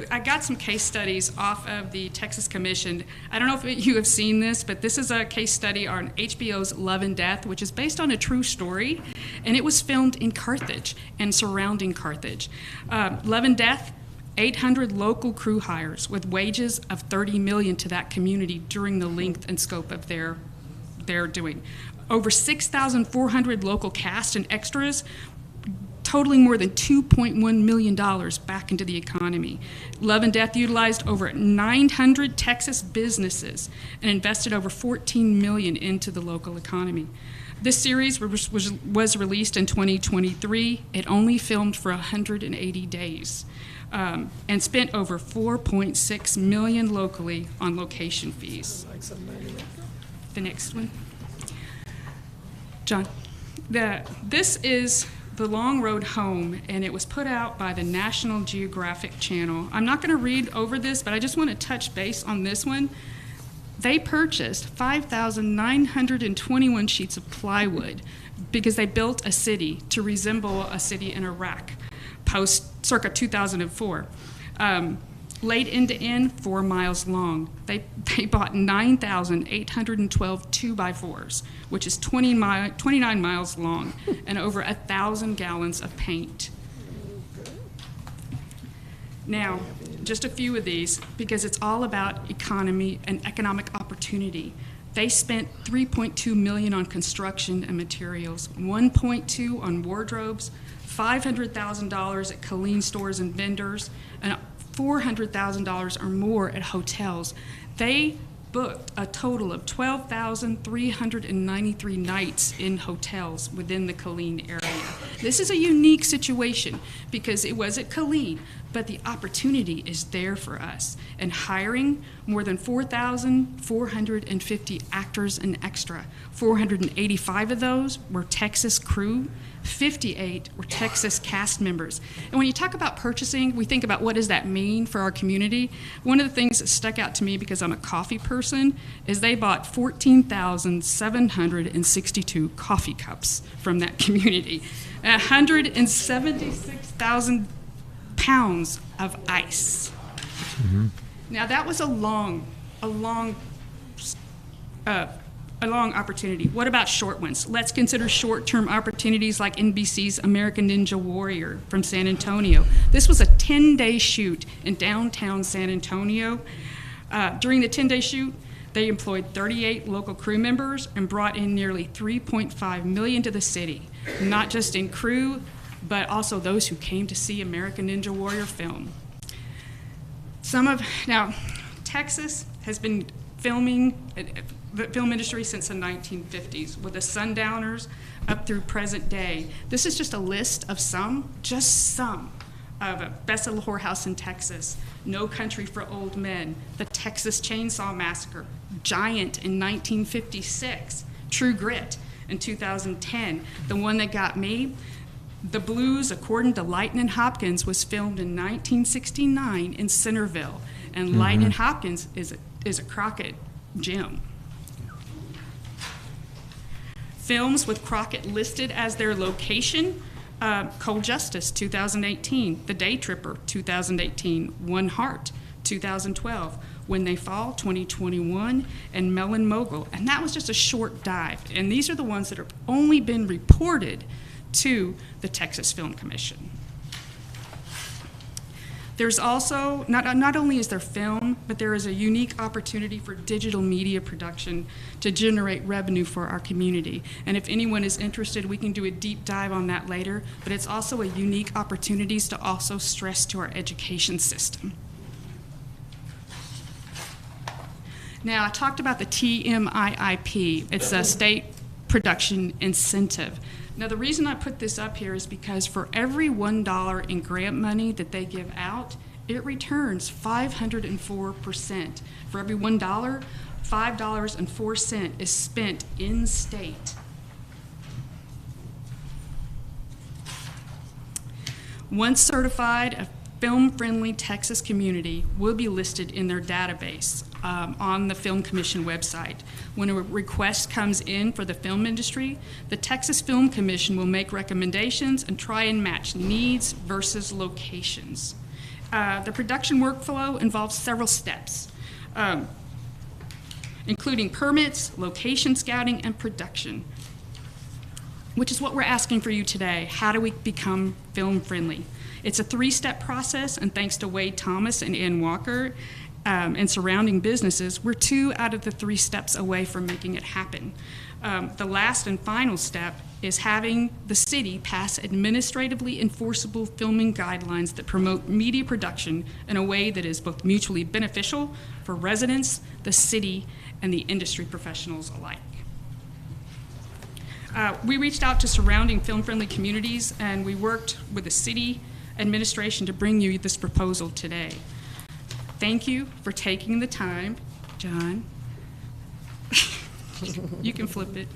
Speaker 13: I got some case studies off of the Texas Commission. I don't know if you have seen this, but this is a case study on HBO's Love and Death, which is based on a true story, and it was filmed in Carthage and surrounding Carthage. Love and Death, 800 local crew hires with wages of $30 million to that community during the length and scope of their doing. Over 6,400 local cast and extras, totaling more than $2.1 million back into the economy. Love and Death utilized over 900 Texas businesses and invested over $14 million into the local economy. This series was released in 2023. It only filmed for 180 days. And spent over $4.6 million locally on location fees. The next one. John, this is The Long Road Home, and it was put out by the National Geographic Channel. I'm not going to read over this, but I just want to touch base on this one. They purchased 5,921 sheets of plywood because they built a city to resemble a city in Iraq, circa 2004. Laid end to end, 4 miles long. They bought 9,812 2x4s, which is 29 miles long, and over 1,000 gallons of paint. Now, just a few of these, because it's all about economy and economic opportunity. They spent $3.2 million on construction and materials, $1.2 on wardrobes, $500,000 at Colleen stores and vendors, and $400,000 or more at hotels. They booked a total of 12,393 nights in hotels within the Colleen area. This is a unique situation because it was at Colleen, but the opportunity is there for us. And hiring more than 4,450 actors and extra. 485 of those were Texas crew, 58 were Texas cast members. And when you talk about purchasing, we think about what does that mean for our community. One of the things that stuck out to me, because I'm a coffee person, is they bought 14,762 coffee cups from that community. 176,000 pounds of ice. Mm-hmm. Now that was a long opportunity. What about short ones? Let's consider short-term opportunities like NBC's American Ninja Warrior from San Antonio. This was a 10-day shoot in downtown San Antonio. During the 10-day shoot, they employed 38 local crew members and brought in nearly $3.5 million to the city, not just in crew, but also those who came to see American Ninja Warrior film. Now, Texas has been filming the film industry since the 1950s, with the Sundowners up through present day. This is just a list of just some of Best Little Whorehouse in Texas, No Country for Old Men, the Texas Chainsaw Massacre, Giant in 1956, True Grit in 2010. The one that got me, The Blues, according to Lightnin' Hopkins, was filmed in 1969 in Centerville, and Lightnin' Hopkins is a Crockett gym. Films with Crockett listed as their location: Cold Justice, 2018, The Day Tripper, 2018, One Heart, 2012, When They Fall, 2021, and Melon Mogul. And that was just a short dive. And these are the ones that have only been reported to the Texas Film Commission. There's also, not only is there film, but there is a unique opportunity for digital media production to generate revenue for our community. And if anyone is interested, we can do a deep dive on that later, but it's also a unique opportunities to also stress to our education system. Now, I talked about the TMIIP. It's a state production incentive. Now, the reason I put this up here is because for every $1 in grant money that they give out, it returns 504%. For every $1, $5.04 is spent in state. Once certified, a film-friendly Texas community will be listed in their database on the Film Commission website. When a request comes in for the film industry, the Texas Film Commission will make recommendations and try and match needs versus locations. The production workflow involves several steps, including permits, location scouting, and production, which is what we're asking for you today. How do we become film-friendly? It's a 3-step process, and thanks to Wade Thomas and Ann Walker and surrounding businesses, we're 2 out of the 3 steps away from making it happen. The last and final step is having the city pass administratively enforceable filming guidelines that promote media production in a way that is both mutually beneficial for residents, the city, and the industry professionals alike. We reached out to surrounding film-friendly communities, and we worked with the city administration to bring you this proposal today. Thank you for taking the time, John. You can flip it.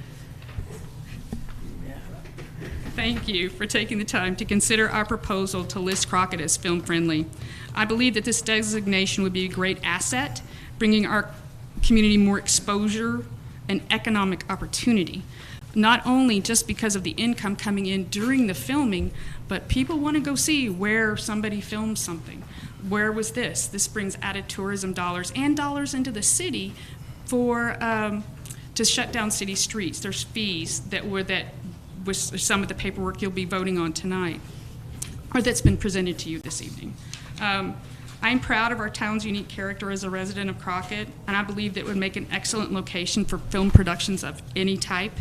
Speaker 13: Thank you for taking the time to consider our proposal to list Crockett as film-friendly. I believe that this designation would be a great asset, bringing our community more exposure and economic opportunity. Not only just because of the income coming in during the filming, but people want to go see where somebody filmed something. Where was this? This brings added tourism dollars and dollars into the city for to shut down city streets. There's fees that was some of the paperwork you'll be voting on tonight, or that's been presented to you this evening. I'm proud of our town's unique character as a resident of Crockett, and I believe that it would make an excellent location for film productions of any type.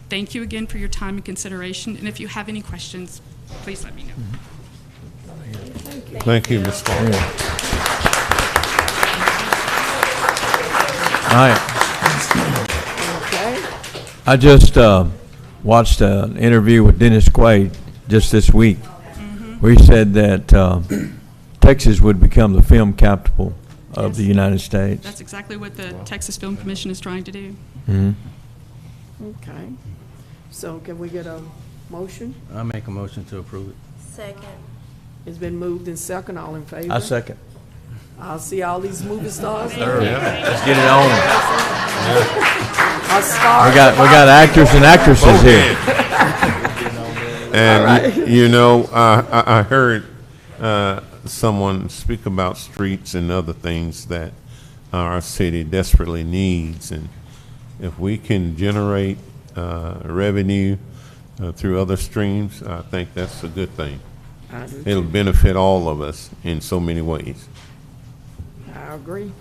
Speaker 13: Thank you again for your time and consideration, and if you have any questions, please let me know.
Speaker 2: Thank you, Ms. Clark.
Speaker 12: All right.
Speaker 1: Okay.
Speaker 12: I just watched an interview with Dennis Quaid just this week, where he said that Texas would become the film capital of the United States.
Speaker 13: That's exactly what the Texas Film Commission is trying to do.
Speaker 1: Okay. So can we get a motion?
Speaker 11: I make a motion to approve it.
Speaker 3: Second.
Speaker 1: It's been moved in second. All in favor?
Speaker 12: I second.
Speaker 1: I'll see all these movie stars.
Speaker 12: Let's get it on.
Speaker 1: A star.
Speaker 12: We got actors and actresses here.
Speaker 2: And, you know, I heard someone speak about streets and other things that our city desperately needs. And if we can generate revenue through other streams, I think that's a good thing. It'll benefit all of us in so many ways.
Speaker 1: I agree.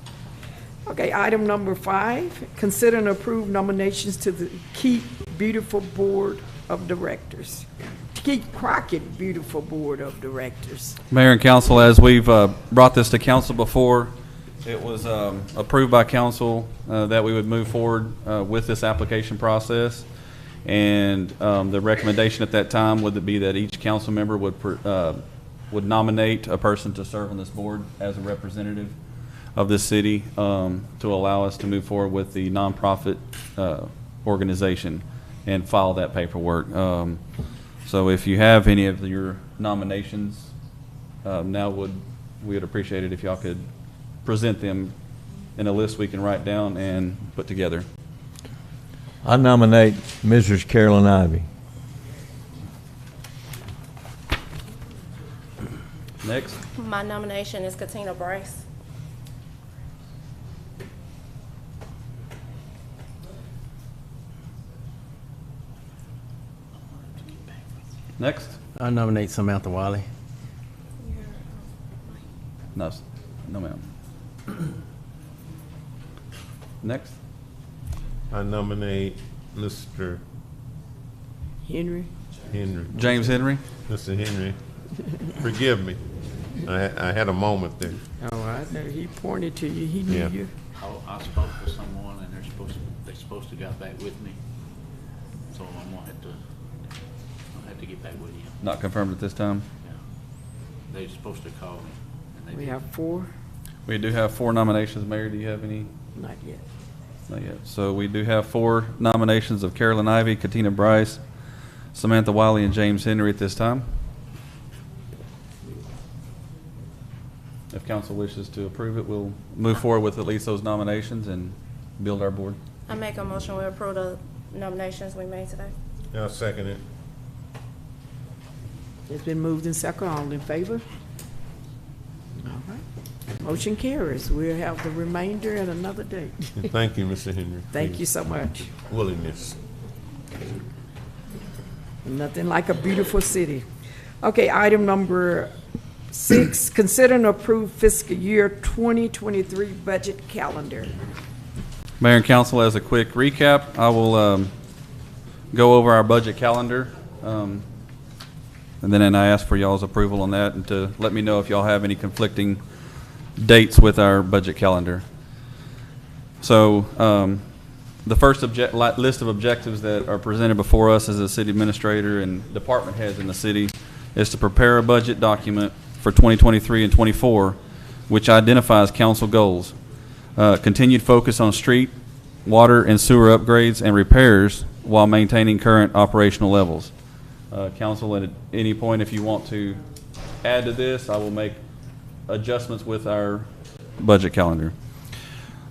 Speaker 1: Okay, item number 5, consider and approve nominations to the Keep Beautiful Board of Directors. Keep Crockett Beautiful Board of Directors.
Speaker 9: Mayor and council, as we've brought this to council before, it was approved by council that we would move forward with this application process. And the recommendation at that time would be that each council member would nominate a person to serve on this board as a representative of this city to allow us to move forward with the nonprofit organization and file that paperwork. So if you have any of your nominations, now we would appreciate it if y'all could present them in a list we can write down and put together.
Speaker 12: I nominate Mrs. Carolyn Ivy.
Speaker 9: Next.
Speaker 3: My nomination is Katina Bryce.
Speaker 9: Next.
Speaker 11: I nominate Samantha Wiley.
Speaker 9: No, no ma'am. Next.
Speaker 2: I nominate Mr.
Speaker 1: Henry.
Speaker 9: James Henry.
Speaker 2: Mr. Henry. Forgive me. I had a moment there.
Speaker 1: Oh, I know. He pointed to you. He knew
Speaker 2: Yeah.
Speaker 1: you.
Speaker 10: I spoke to someone and they're supposed to get back with me. So I'm gonna have to get back with you.
Speaker 9: Not confirmed at this time.
Speaker 10: Yeah. They're supposed to call me. And they
Speaker 1: We
Speaker 10: did.
Speaker 1: have 4.
Speaker 9: We do have 4 nominations. Mayor, do you have any?
Speaker 1: Not yet.
Speaker 9: Not yet. So we do have 4 nominations of Carolyn Ivy, Katina Bryce, Samantha Wiley, and James Henry at this time. If council wishes to approve it, we'll move forward with at least those nominations and build our board.
Speaker 3: I make a motion we approve the nominations we made today.
Speaker 2: I'll second it.
Speaker 1: It's been moved in second. All in favor? All right. Motion carries. We'll have the remainder at another date.
Speaker 2: Thank you, Mr. Henry.
Speaker 1: Thank you so much.
Speaker 2: Willingness.
Speaker 1: Nothing like a beautiful city. Okay, item number 6, consider and approve fiscal year 2023 budget calendar.
Speaker 9: Mayor and council, as a quick recap, I will go over our budget calendar. And then I ask for y'all's approval on that and to let me know if y'all have any conflicting dates with our budget calendar. So the first list of objectives that are presented before us as a city administrator and department heads in the city is to prepare a budget document for 2023 and 24, which identifies council goals. Continued focus on street, water, and sewer upgrades and repairs while maintaining current operational levels. Council, at any point, if you want to add to this, I will make adjustments with our budget calendar.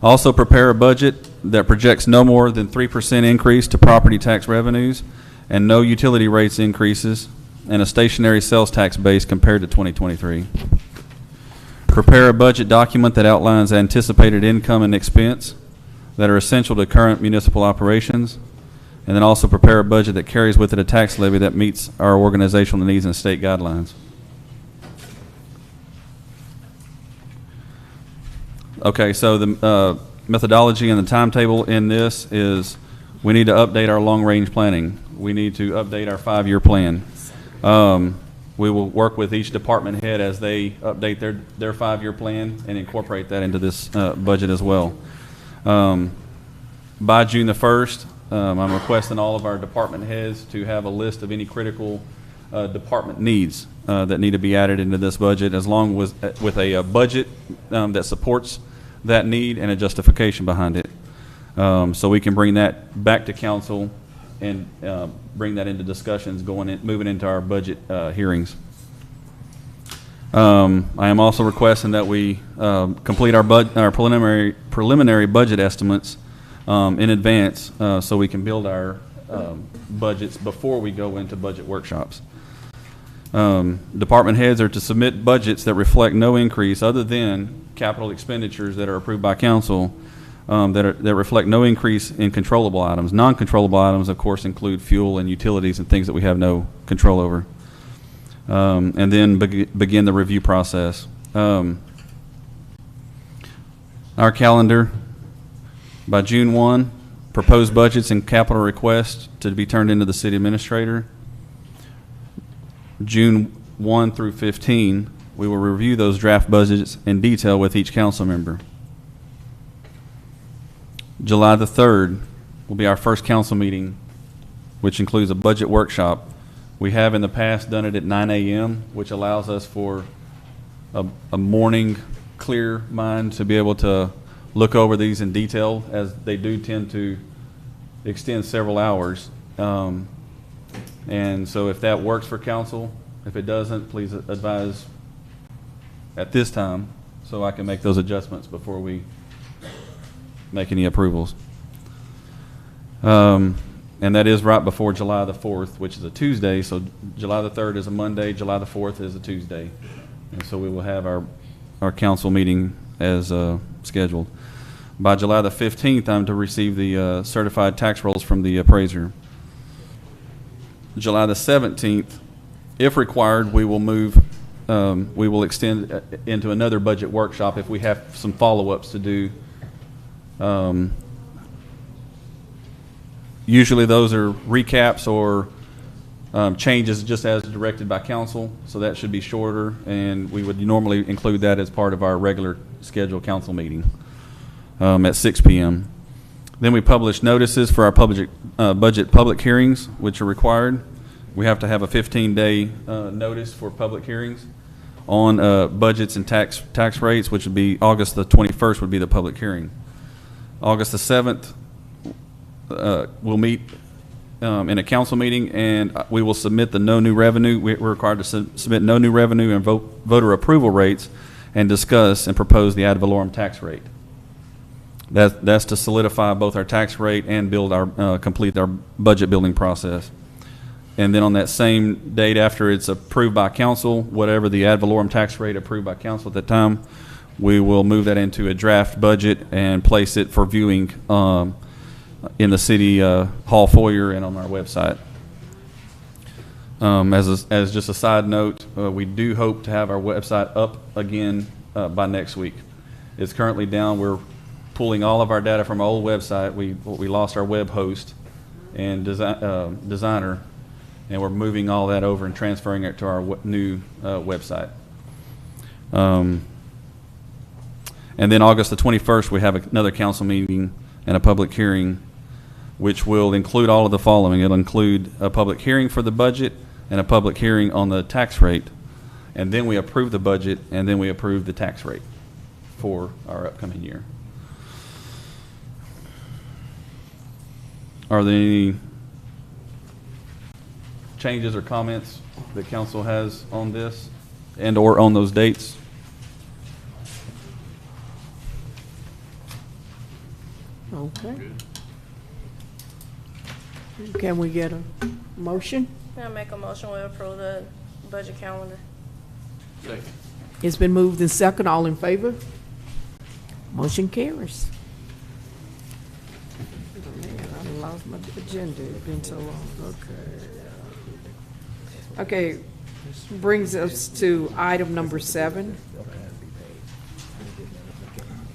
Speaker 9: Also, prepare a budget that projects no more than 3% increase to property tax revenues and no utility rates increases and a stationary sales tax base compared to 2023. Prepare a budget document that outlines anticipated income and expense that are essential to current municipal operations, and then also prepare a budget that carries with it a tax levy that meets our organizational needs and state guidelines. Okay, so the methodology and the timetable in this is we need to update our long-range planning. We need to update our 5-year plan. We will work with each department head as they update their 5-year plan and incorporate that into this budget as well. By June the 1st, I'm requesting all of our department heads to have a list of any critical department needs that need to be added into this budget, as long with a budget that supports that need and a justification behind it. So we can bring that back to council and bring that into discussions moving into our budget hearings. I am also requesting that we complete our preliminary budget estimates in advance, so we can build our budgets before we go into budget workshops. Department heads are to submit budgets that reflect no increase other than capital expenditures that are approved by council, that reflect no increase in controllable items. Non-controllable items, of course, include fuel and utilities and things that we have no control over. And then begin the review process. Our calendar, by June 1, proposed budgets and capital requests to be turned into the city administrator. June 1 through 15, we will review those draft budgets in detail with each council member. July the 3rd will be our first council meeting, which includes a budget workshop. We have in the past done it at 9 a.m., which allows us for a morning clear mind to be able to look over these in detail, as they do tend to extend several hours. And so if that works for council, if it doesn't, please advise at this time so I can make those adjustments before we make any approvals. And that is right before July the 4th, which is a Tuesday. So July the 3rd is a Monday, July the 4th is a Tuesday. And so we will have our council meeting as scheduled. By July the 15th, I'm to receive the certified tax rolls from the appraiser. July the 17th, if required, we will extend into another budget workshop if we have some follow-ups to do. Usually those are recaps or changes just as directed by council, so that should be shorter, and we would normally include that as part of our regular scheduled council meeting at 6 p.m. Then we publish notices for our budget public hearings, which are required. We have to have a 15-day notice for public hearings on budgets and tax rates, which would be August the 21st would be the public hearing. August the 7th, we'll meet in a council meeting, and we will submit the no new revenue. We're required to submit no new revenue and voter approval rates and discuss and propose the ad valorem tax rate. That's to solidify both our tax rate and complete our budget building process. And then on that same date, after it's approved by council, whatever the ad valorem tax rate approved by council at that time, we will move that into a draft budget and place it for viewing in the city hall foyer and on our website. As just a side note, we do hope to have our website up again by next week. It's currently down. We're pulling all of our data from our old website. We lost our web host and designer, and we're moving all that over and transferring it to our new website. And then August the 21st, we have another council meeting and a public hearing, which will include all of the following. It'll include a public hearing for the budget and a public hearing on the tax rate. And then we approve the budget, and then we approve the tax rate for our upcoming year. Are there any changes or comments that council has on this and or on those dates?
Speaker 1: Okay. Can we get a motion?
Speaker 14: I'll make a motion to approve the budget calendar.
Speaker 10: Second.
Speaker 1: It's been moved and second. All in favor? Motion carries. Oh, man, I lost my agenda. It's been so long. Okay, brings us to item number 7.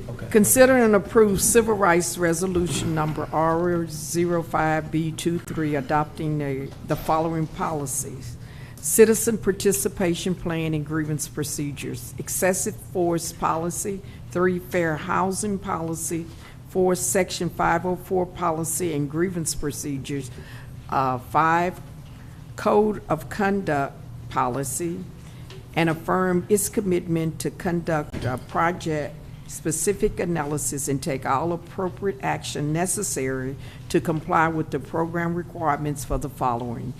Speaker 11: Okay.
Speaker 1: Consider and approve Civil Rights Resolution Number R05B23, adopting the following policies: Citizen Participation Plan and Grievance Procedures, Excessive Force Policy, 3, Fair Housing Policy, 4, Section 504 Policy and Grievance Procedures, 5, Code of Conduct Policy, and affirm its commitment to conduct a project-specific analysis and take all appropriate action necessary to comply with the program requirements for the following.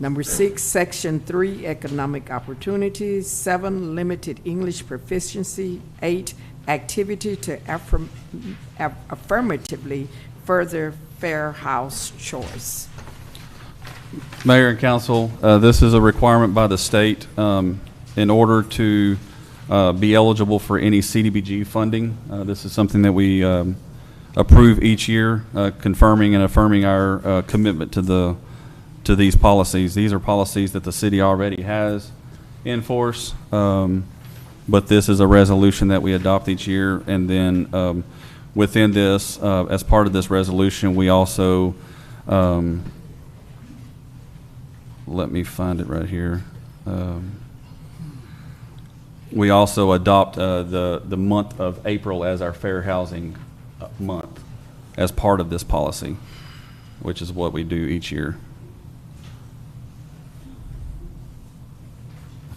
Speaker 1: Number 6, Section 3, Economic Opportunities. 7, Limited English Proficiency. 8, Activity to affirmatively further fair house choice.
Speaker 9: Mayor and council, this is a requirement by the state in order to be eligible for any CDBG funding. This is something that we approve each year, confirming and affirming our commitment to these policies. These are policies that the city already has in force, but this is a resolution that we adopt each year. And then within this, as part of this resolution, we also let me find it right here. We also adopt the month of April as our fair housing month as part of this policy, which is what we do each year.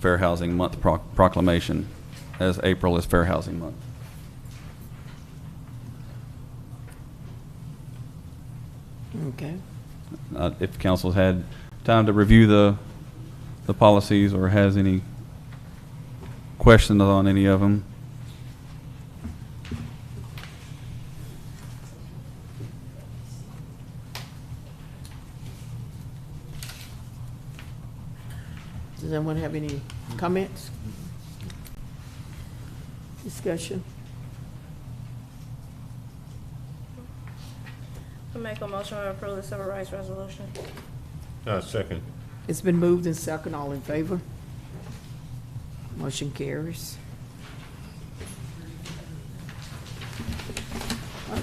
Speaker 9: Fair Housing Month proclamation, as April is Fair Housing Month.
Speaker 1: Okay.
Speaker 9: If council's had time to review the policies or has any questions on any of them.
Speaker 1: Does anyone have any comments? Discussion?
Speaker 14: I make a motion to approve the civil rights resolution.
Speaker 2: Second.
Speaker 1: It's been moved and second. All in favor? Motion carries.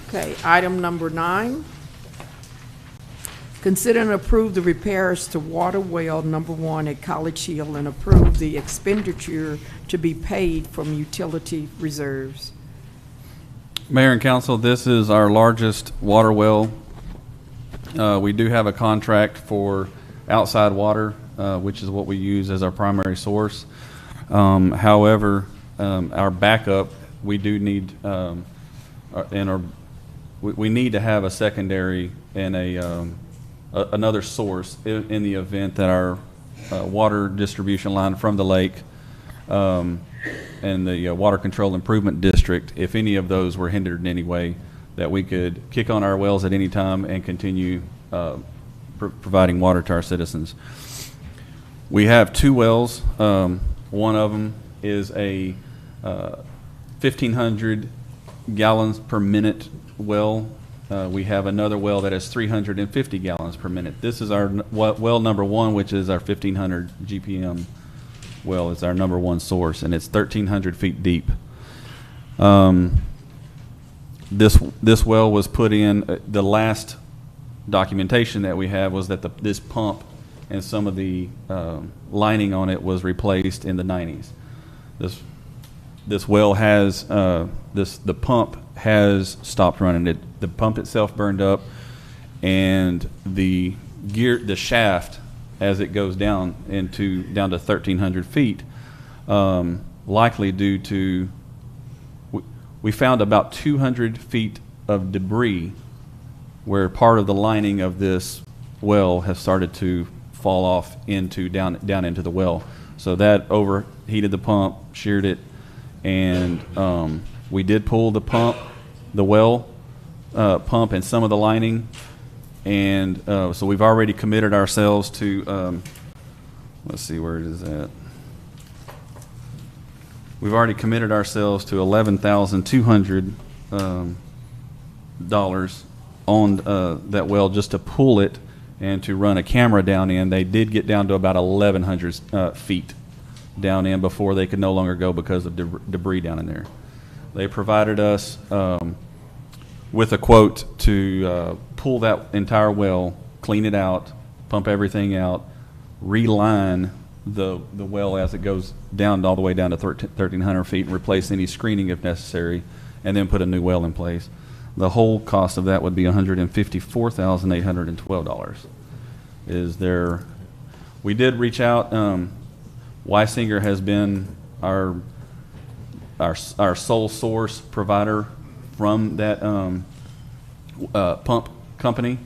Speaker 1: Okay, item number 9. Consider and approve the repairs to water well number 1 at College Hill and approve the expenditure to be paid from utility reserves.
Speaker 9: Mayor and council, this is our largest water well. We do have a contract for outside water, which is what we use as our primary source. However, our backup, we do need, we need to have a secondary and another source in the event that our water distribution line from the lake and the Water Control Improvement District, if any of those were hindered in any way, that we could kick on our wells at any time and continue providing water to our citizens. We have 2 wells. One of them is a 1,500 gallons per minute well. We have another well that is 350 gallons per minute. This is our well number 1, which is our 1,500 GPM well. It's our number 1 source, and it's 1,300 feet deep. This well was put in. The last documentation that we have was that this pump and some of the lining on it was replaced in the 90s. This well has the pump has stopped running. The pump itself burned up, and the shaft, as it goes down to 1,300 feet, likely due to, we found about 200 feet of debris where part of the lining of this well has started to fall off down into the well. So that overheated the pump, sheared it, and we did pull the well pump and some of the lining, and so we've already committed ourselves to, let's see where it is at. We've already committed ourselves to $11,200 on that well just to pull it and to run a camera down in. They did get down to about 1,100 feet down in before they could no longer go because of debris down in there. They provided us with a quote to pull that entire well, clean it out, pump everything out, reline the well as it goes down all the way down to 1,300 feet, and replace any screening if necessary, and then put a new well in place. The whole cost of that would be $154,812. We did reach out. Weisinger has been our sole source provider from that pump company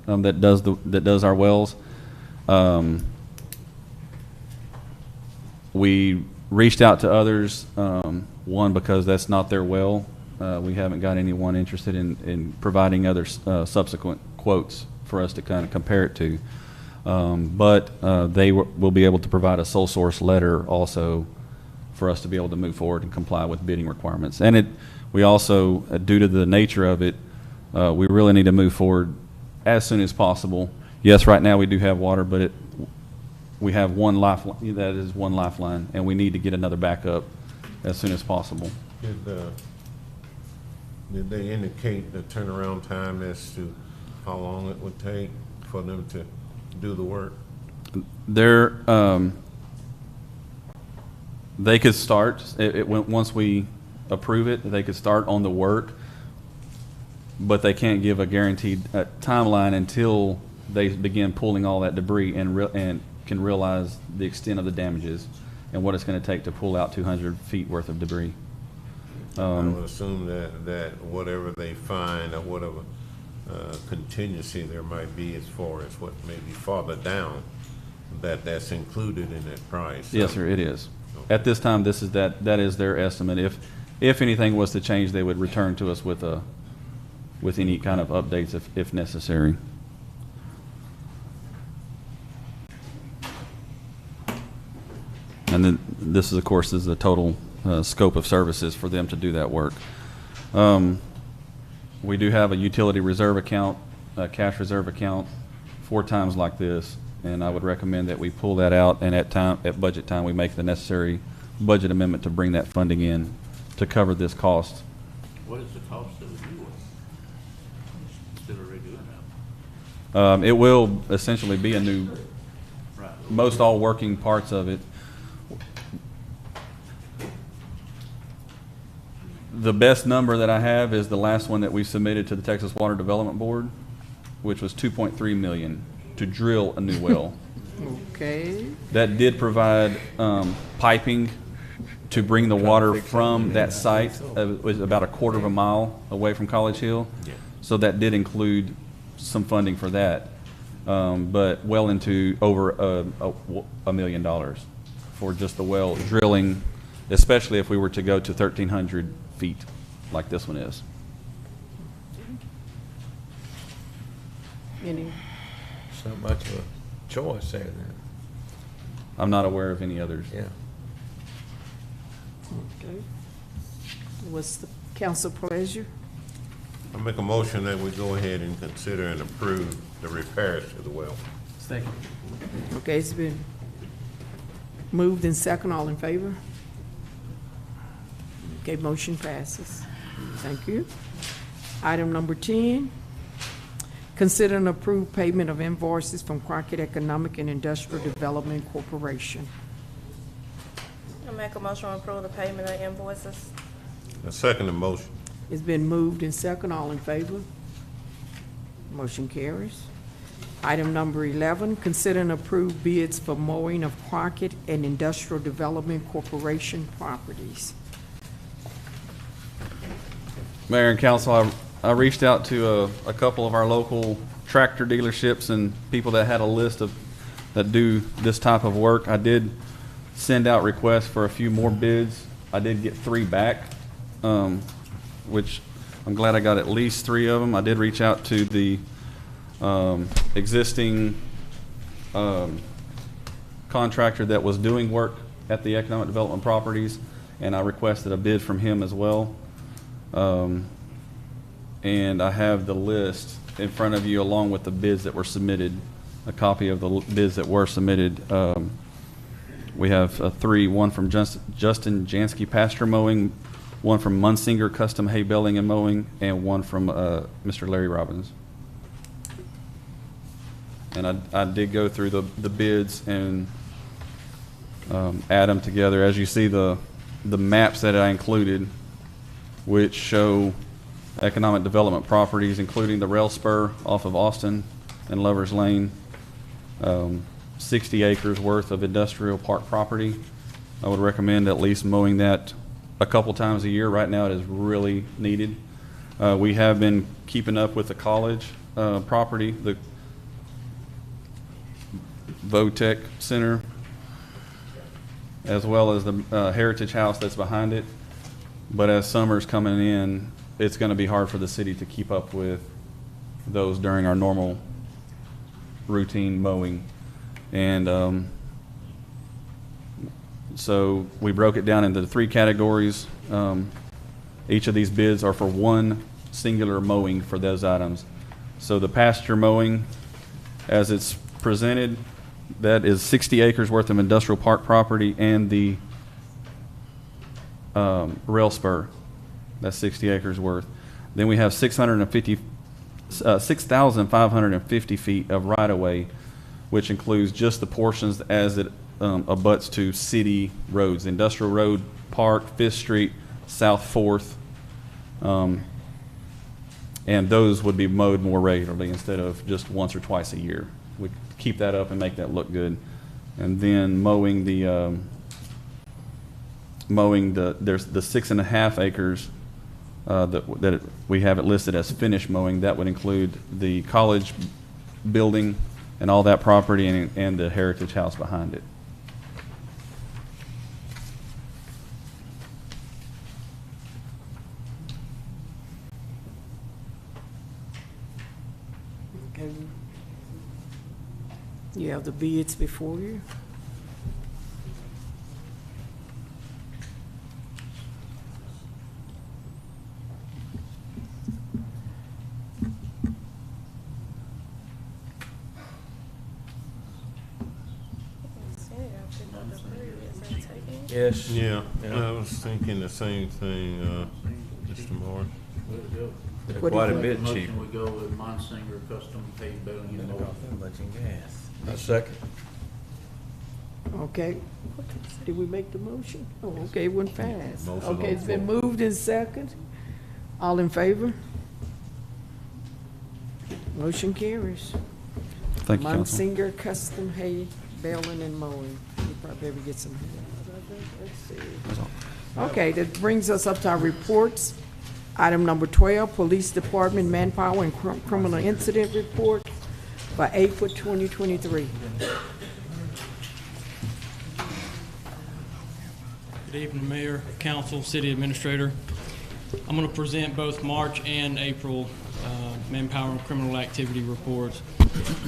Speaker 9: that does our wells. We reached out to others. One, because that's not their well. We haven't got anyone interested in providing other subsequent quotes for us to kind of compare it to. But they will be able to provide a sole source letter also for us to be able to move forward and comply with bidding requirements. And we also, due to the nature of it, we really need to move forward as soon as possible. Yes, right now we do have water, but we have one lifeline. That is one lifeline, and we need to get another backup as soon as possible.
Speaker 2: Did they indicate the turnaround time as to how long it would take for them to do the work?
Speaker 9: They could start once we approve it. They could start on the work, but they can't give a guaranteed timeline until they begin pulling all that debris and can realize the extent of the damages and what it's going to take to pull out 200 feet worth of debris.
Speaker 2: I would assume that whatever they find or whatever contingency there might be as far as what may be farther down, that's included in that price.
Speaker 9: Yes, sir, it is. Okay. At this time, that is their estimate. If anything was to change, they would return to us with any kind of updates if necessary. And then this is, of course, the total scope of services for them to do that work. We do have a utility reserve account, a cash reserve account, 4 times like this, and I would recommend that we pull that out, and at budget time we make the necessary budget amendment to bring that funding in to cover this cost.
Speaker 10: What is the cost of the new one? Still redoing that?
Speaker 9: It will essentially be a new, most all working parts of it. The best number that I have is the last one that we submitted to the Texas Water Development Board, which was $2.3 million to drill a new well.
Speaker 1: Okay.
Speaker 9: That did provide piping to bring the water from that site. It was about a quarter of a mile away from College Hill. Yeah. So that did include some funding for that, but well into over $1 million for just the well drilling, especially if we were to go to 1,300 feet like this one is.
Speaker 1: Any?
Speaker 3: It's not much of a choice there then.
Speaker 9: I'm not aware of any others.
Speaker 3: Yeah.
Speaker 1: Okay. What's the council pleasure?
Speaker 2: I make a motion that we go ahead and consider and approve the repairs to the well.
Speaker 11: Second.
Speaker 1: Okay, it's been moved and second. All in favor? Okay, motion passes. Thank you. Item number 10, consider and approve payment of invoices from Crockett Economic and Industrial Development Corporation.
Speaker 14: I make a motion to approve the payment of invoices.
Speaker 2: I second the motion.
Speaker 1: It's been moved and second. All in favor? Motion carries. Item number 11, consider and approve bids for mowing of Crockett and Industrial Development Corporation properties.
Speaker 9: Mayor and council, I reached out to a couple of our local tractor dealerships and people that had a list that do this type of work. I did send out requests for a few more bids. I did get 3 back, which I'm glad I got at least 3 of them. I did reach out to the existing contractor that was doing work at the economic development properties, and I requested a bid from him as well. And I have the list in front of you along with the bids that were submitted, a copy of the bids that were submitted. We have 3, one from Justin Jansky Pasture Mowing, one from Munsinger Custom Hay Baling and Mowing, and one from Mr. Larry Robbins. And I did go through the bids and add them together. As you see, the maps that I included, which show economic development properties, including the rail spur off of Austin and Lovers Lane, 60 acres worth of industrial park property. I would recommend at least mowing that a couple times a year. Right now it is really needed. We have been keeping up with the college property, the Votech Center, as well as the Heritage House that's behind it. But as summer's coming in, it's going to be hard for the city to keep up with those during our normal routine mowing. And so we broke it down into 3 categories. Each of these bids are for one singular mowing for those items. So the pasture mowing, as it's presented, that is 60 acres worth of industrial park property, and the rail spur, that's 60 acres worth. Then we have 6,550 feet of right-of-way, which includes just the portions as it abuts to city roads, Industrial Road, Park, 5th Street, South 4th, and those would be mowed more regularly instead of just once or twice a year. We keep that up and make that look good. And then mowing the there's the 6.5 acres that we have it listed as finished mowing. That would include the college building and all that property, and the Heritage House behind it.
Speaker 1: Okay. You have the bids before you.
Speaker 12: Yes.
Speaker 2: Yeah, I was thinking the same thing, Mr. Moore.
Speaker 12: They're
Speaker 1: What do
Speaker 12: quite
Speaker 1: you
Speaker 12: a bit
Speaker 10: Motion
Speaker 12: cheap.
Speaker 10: we go with Monsinger Custom Hay Baling and Mowing.
Speaker 12: A second.
Speaker 1: Okay. Did we make the motion? Oh, okay, it went fast.
Speaker 2: Motion
Speaker 1: Okay,
Speaker 2: on
Speaker 1: it's been
Speaker 2: floor.
Speaker 1: moved in second. All in favor? Motion carries.
Speaker 9: Thank you, Council.
Speaker 1: Munsinger Custom Hay Baling and Mowing. You probably ever get some. Let's see. Okay, that brings us up to our reports. Item number 12, Police Department Manpower and Criminal Incident Report for April 2023.
Speaker 15: Good evening, Mayor, Council, City Administrator. I'm going to present both March and April manpower and criminal activity reports.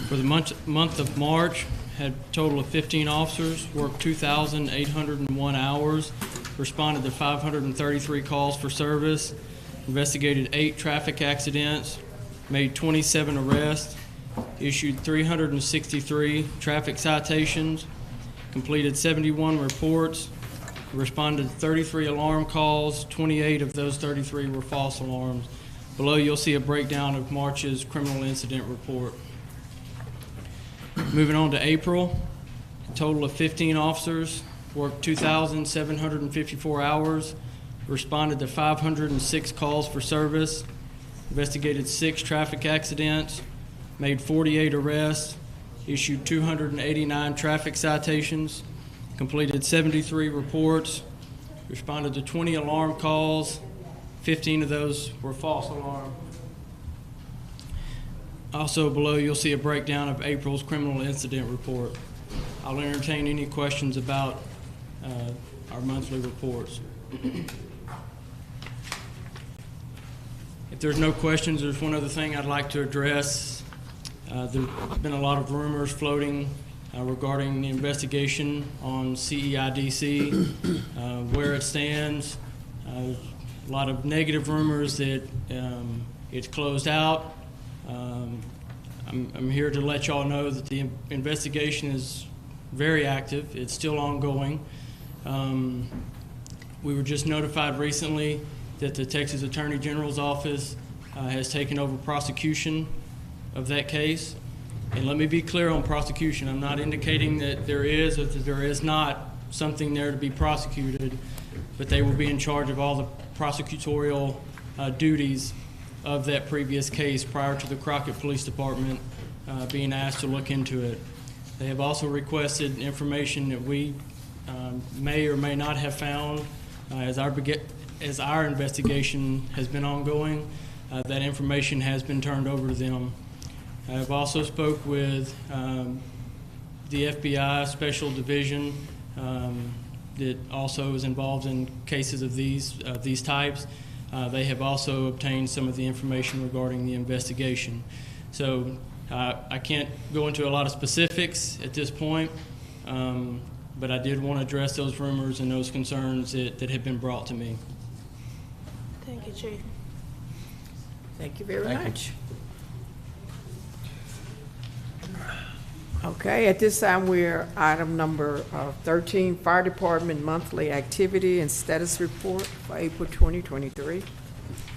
Speaker 15: For the month of March, had a total of 15 officers, worked 2,801 hours, responded to 533 calls for service, investigated 8 traffic accidents, made 27 arrests, issued 363 traffic citations, completed 71 reports, responded to 33 alarm calls. 28 of those 33 were false alarms. Below, you'll see a breakdown of March's criminal incident report. Moving on to April, a total of 15 officers, worked 2,754 hours, responded to 506 calls for service, investigated 6 traffic accidents, made 48 arrests, issued 289 traffic citations, completed 73 reports, responded to 20 alarm calls. 15 of those were false alarms. Also below, you'll see a breakdown of April's criminal incident report. I'll entertain any questions about our monthly reports. If there's no questions, there's one other thing I'd like to address. There's been a lot of rumors floating regarding the investigation on CEIDC, where it stands. A lot of negative rumors that it's closed out. I'm here to let y'all know that the investigation is very active. It's still ongoing. We were just notified recently that the Texas Attorney General's office has taken over prosecution of that case. And let me be clear on prosecution. I'm not indicating that there is or that there is not something there to be prosecuted, but they will be in charge of all the prosecutorial duties of that previous case prior to the Crockett Police Department being asked to look into it. They have also requested information that we may or may not have found as our investigation has been ongoing. That information has been turned over to them. I have also spoke with the FBI Special Division that also is involved in cases of these types. They have also obtained some of the information regarding the investigation. So I can't go into a lot of specifics at this point, but I did want to address those rumors and those concerns that have been brought to me.
Speaker 14: Thank you, Chief.
Speaker 1: Thank you very much. Okay, at this time, we're item number 13, Fire Department Monthly Activity and Status Report for April 2023.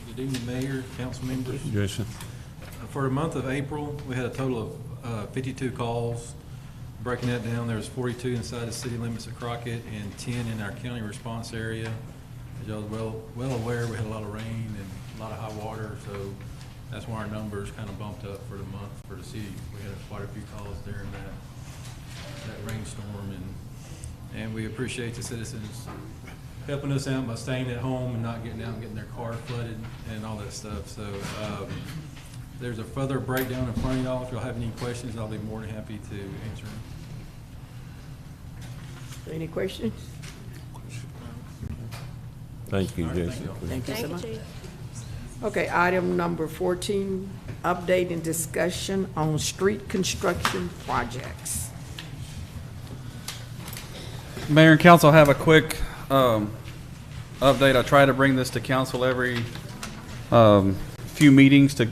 Speaker 16: Good evening, Mayor, council members.
Speaker 2: Jason.
Speaker 16: For the month of April, we had a total of 52 calls. Breaking that down, there was 42 inside the city limits of Crockett and 10 in our county response area. As y'all are well aware, we had a lot of rain and a lot of high water, so that's why our numbers kind of bumped up for the month for the city. We had quite a few calls during that rainstorm, and we appreciate the citizens helping us out by staying at home and not getting out and getting their car flooded and all that stuff. So there's a further breakdown in front of y'all. If y'all have any questions, I'll be more than happy to answer them.
Speaker 1: Any questions?
Speaker 2: Thank you, Jason.
Speaker 1: Thank you so much.
Speaker 14: Chief.
Speaker 1: Okay, item number 14, update and discussion on street construction projects.
Speaker 9: Mayor and council, I have a quick update. I try to bring this to council every few meetings to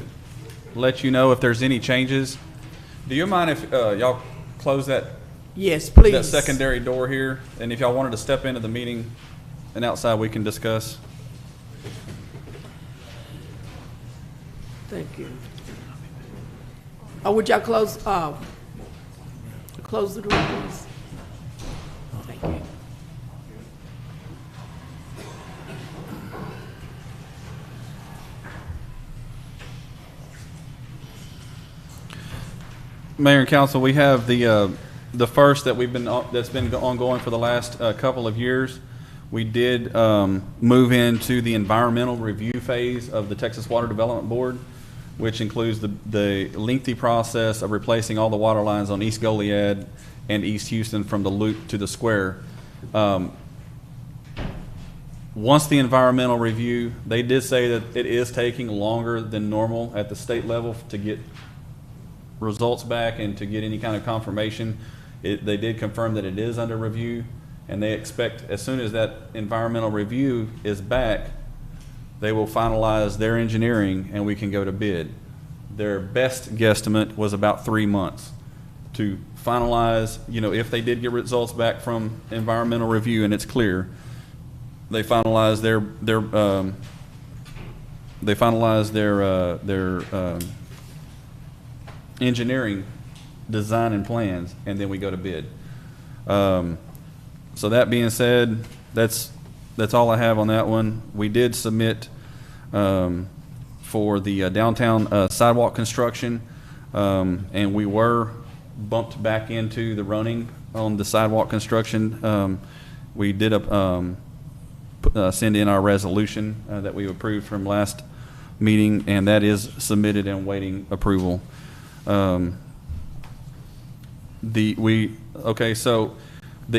Speaker 9: let you know if there's any changes. Do you mind if y'all close that?
Speaker 1: Yes, please.
Speaker 9: That secondary door here, and if y'all wanted to step into the meeting and outside, we can discuss.
Speaker 1: Thank you. Oh, would y'all close the door, please? Thank you.
Speaker 9: Mayor and council, we have the first that that's been ongoing for the last couple of years. We did move into the environmental review phase of the Texas Water Development Board, which includes the lengthy process of replacing all the water lines on East Goliad and East Houston from the loop to the square. Once the environmental review, they did say that it is taking longer than normal at the state level to get results back and to get any kind of confirmation. They did confirm that it is under review, and they expect as soon as that environmental review is back, they will finalize their engineering and we can go to bid. Their best guesstimate was about 3 months to finalize, if they did get results back from environmental review and it's clear, they finalize their engineering design and plans, and then we go to bid. So that being said, that's all I have on that one. We did submit for the downtown sidewalk construction, and we were bumped back into the running on the sidewalk construction. We did send in our resolution that we approved from last meeting, and that is submitted and waiting approval. So the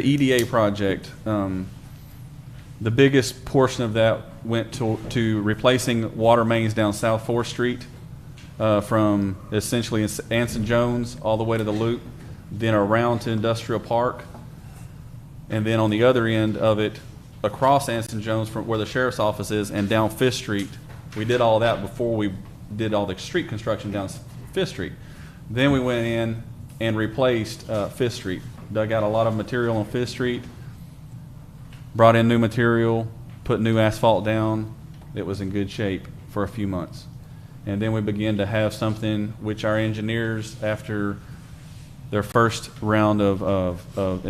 Speaker 9: EDA project, the biggest portion of that went to replacing water mains down South 4th Street from essentially Anson Jones all the way to the loop, then around to Industrial Park, and then on the other end of it, across Anson Jones from where the sheriff's office is and down 5th Street. We did all that before we did all the street construction down 5th Street. Then we went in and replaced 5th Street. Dug out a lot of material on 5th Street, brought in new material,
Speaker 17: put new asphalt down. It was in good shape for a few months. And then we began to have something which our engineers, after their first round of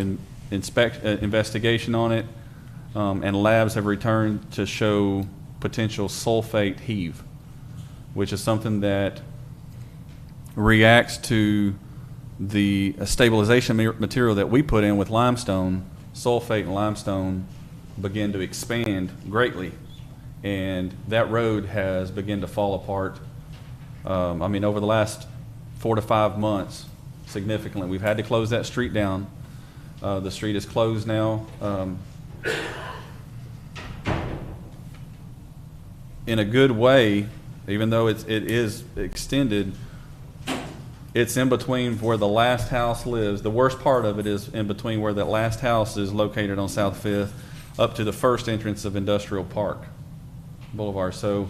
Speaker 17: investigation on it, and labs have returned to show potential sulfate heave, which is something that reacts to the stabilization material that we put in with limestone. Sulfate and limestone begin to expand greatly, and that road has begun to fall apart. I mean, over the last 4 to 5 months, significantly. We've had to close that street down. The street is closed now. In a good way, even though it is extended, it's in between where the last house lives. The worst part of it is in between where that last house is located on South Fifth up to the first entrance of Industrial Park Boulevard. So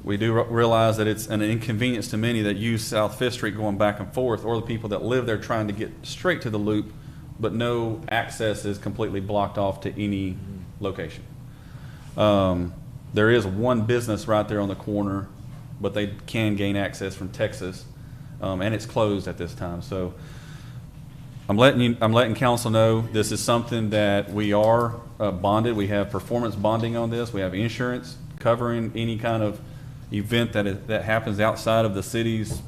Speaker 17: we do realize that it's an inconvenience to many that use South Fifth Street going back and forth, or the people that live there trying to get straight to the loop, but no access is completely blocked off to any location. There is one business right there on the corner, but they can gain access from Texas, and it's closed at this time. So I'm letting council know this is something that we are bonded. We have performance bonding on this. We have insurance covering any kind of event that happens outside of the city's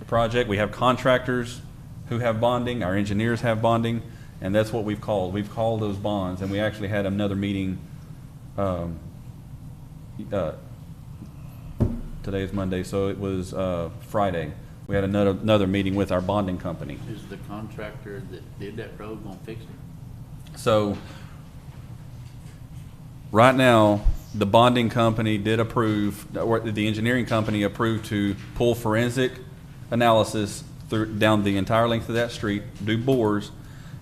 Speaker 17: project. We have contractors who have bonding. Our engineers have bonding, and that's what we've called. We've called those bonds, and we actually had another meeting. Today is Monday, so it was Friday. We had another meeting with our bonding company.
Speaker 10: Is the contractor that did that road gonna fix it?
Speaker 17: So right now, the bonding company did approve, or the engineering company approved to pull forensic analysis down the entire length of that street, do bores,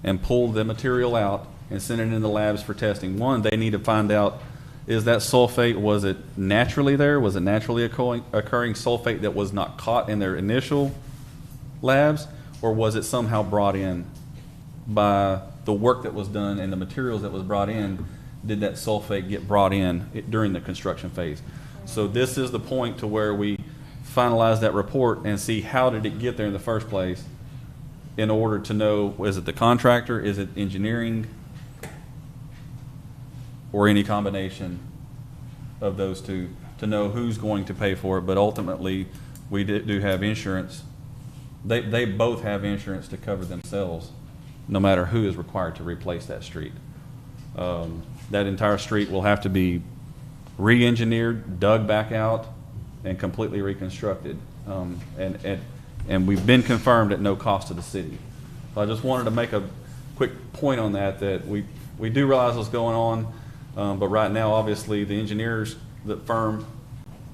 Speaker 17: and pull the material out and send it in the labs for testing. One, they need to find out, is that sulfate, was it naturally there? Was it naturally occurring sulfate that was not caught in their initial labs? Or was it somehow brought in by the work that was done and the materials that was brought in? Did that sulfate get brought in during the construction phase? So this is the point to where we finalize that report and see how did it get there in the first place, in order to know, is it the contractor, is it engineering, or any combination of those two, to know who's going to pay for it. But ultimately, we do have insurance. They both have insurance to cover themselves, no matter who is required to replace that street. That entire street will have to be re-engineered, dug back out, and completely reconstructed. And we've been confirmed at no cost to the city. So I just wanted to make a quick point on that we do realize what's going on, but right now, obviously, the engineers, the firm,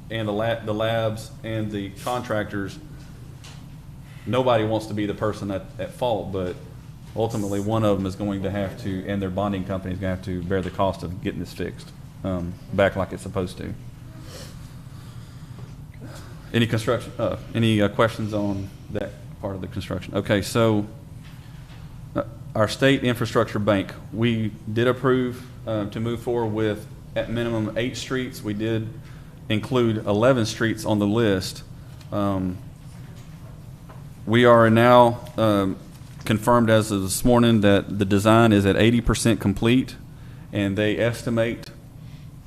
Speaker 17: and the labs, and the contractors, nobody wants to be the person at fault, but ultimately one of them is going to have to, and their bonding company is going to have to bear the cost of getting this fixed back like it's supposed to. Any questions on that part of the construction? Okay, so our state infrastructure bank, we did approve to move forward with at minimum 8 streets. We did include 11 streets on the list. We are now confirmed as of this morning that the design is at 80% complete, and they estimate,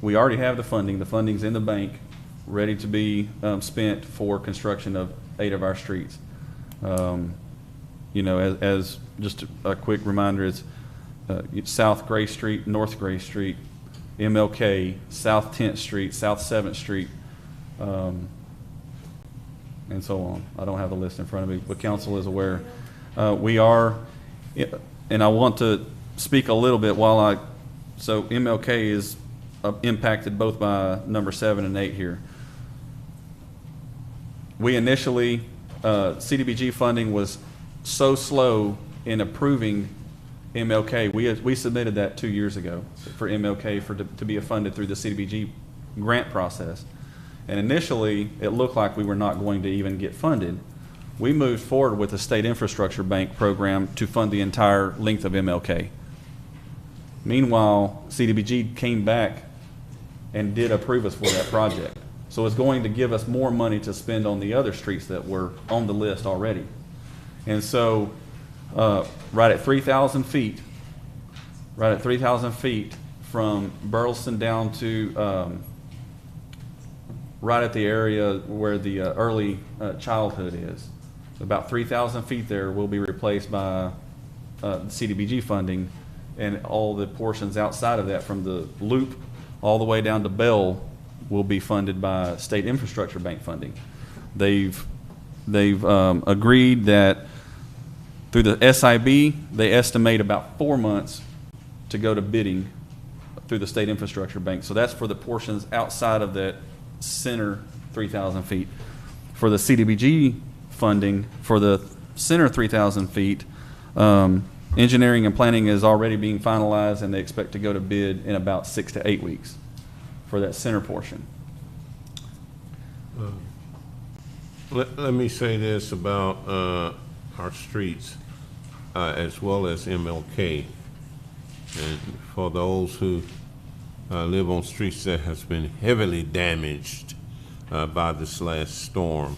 Speaker 17: we already have the funding. The funding's in the bank, ready to be spent for construction of 8 of our streets. You know, as just a quick reminder, it's South Gray Street, North Gray Street, MLK, South 10th Street, South 7th Street, and so on. I don't have the list in front of me, but council is aware. We are, and I want to speak a little bit so MLK is impacted both by number 7 and 8 here. We initially, CDBG funding was so slow in approving MLK. We submitted that 2 years ago for MLK to be funded through the CDBG grant process. And initially, it looked like we were not going to even get funded. We moved forward with the State Infrastructure Bank program to fund the entire length of MLK. Meanwhile, CDBG came back and did approve us for that project. So it's going to give us more money to spend on the other streets that were on the list already. And so, right at 3,000 feet, from Burleson down to right at the area where the early childhood is, about 3,000 feet there will be replaced by CDBG funding, and all the portions outside of that, from the loop all the way down to Bell, will be funded by state infrastructure bank funding. They've agreed that through the SIB, they estimate about 4 months to go to bidding through the state infrastructure bank. So that's for the portions outside of that center 3,000 feet. For the CDBG funding, for the center 3,000 feet, engineering and planning is already being finalized, and they expect to go to bid in about 6 to 8 weeks for that center portion.
Speaker 2: Let me say this about our streets as well as MLK. And for those who live on streets that has been heavily damaged by this last storm,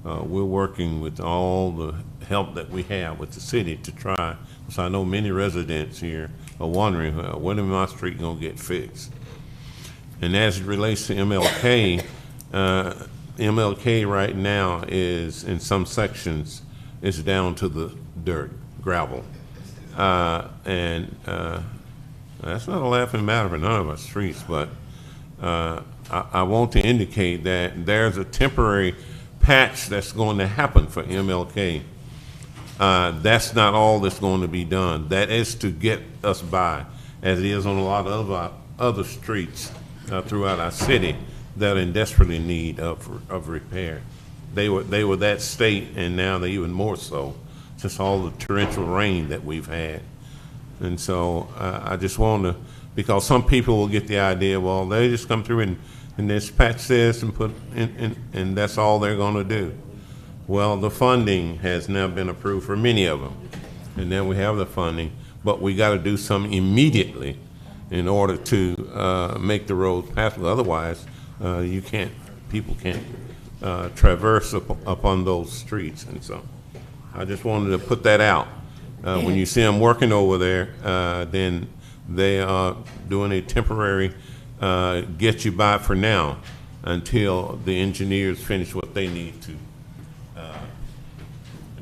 Speaker 2: we're working with all the help that we have with the city to try, because I know many residents here are wondering, when is my street gonna get fixed? And as it relates to MLK, MLK right now is, in some sections, is down to the dirt, gravel. And that's not a laughing matter for none of our streets, but I want to indicate that there's a temporary patch that's going to happen for MLK. That's not all that's going to be done. That is to get us by, as it is on a lot of our other streets throughout our city that are in desperately need of repair. They were that state, and now they're even more so, just all the torrential rain that we've had. And so I just want to, because some people will get the idea, well, they just come through and just patch this and put in, and that's all they're going to do. Well, the funding has now been approved for many of them, and then we have the funding, but we got to do something immediately in order to make the roads passable. Otherwise, people can't traverse upon those streets. And so I just wanted to put that out. When you see them working over there, then they are doing a temporary get you by for now until the engineers finish what they need to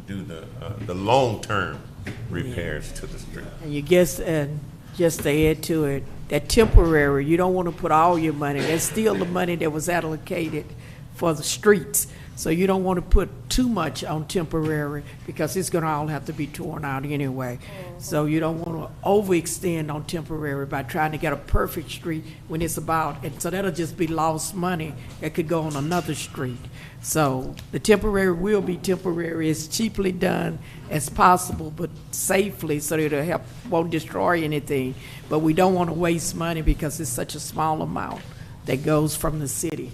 Speaker 2: do the long-term repairs to the street.
Speaker 1: And you guess, and just to add to it, that temporary, you don't want to put all your money. That's still the money that was allocated for the streets. So you don't want to put too much on temporary, because it's going to all have to be torn out anyway. So you don't want to overextend on temporary by trying to get a perfect street when it's about, and so that'll just be lost money that could go on another street. So the temporary will be temporary, as cheaply done as possible, but safely, so that it'll won't destroy anything. But we don't want to waste money because it's such a small amount that goes from the city.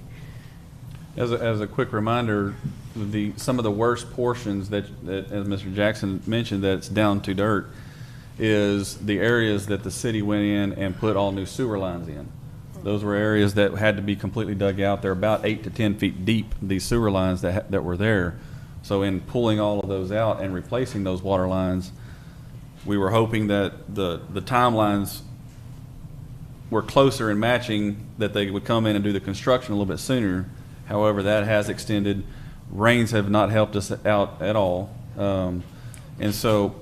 Speaker 17: As a quick reminder, some of the worst portions that as Mr. Jackson mentioned, that's down to dirt, is the areas that the city went in and put all new sewer lines in. Those were areas that had to be completely dug out. They're about 8 to 10 feet deep, these sewer lines that were there. So in pulling all of those out and replacing those water lines, we were hoping that the timelines were closer in matching, that they would come in and do the construction a little bit sooner. However, that has extended. Rains have not helped us out at all. And so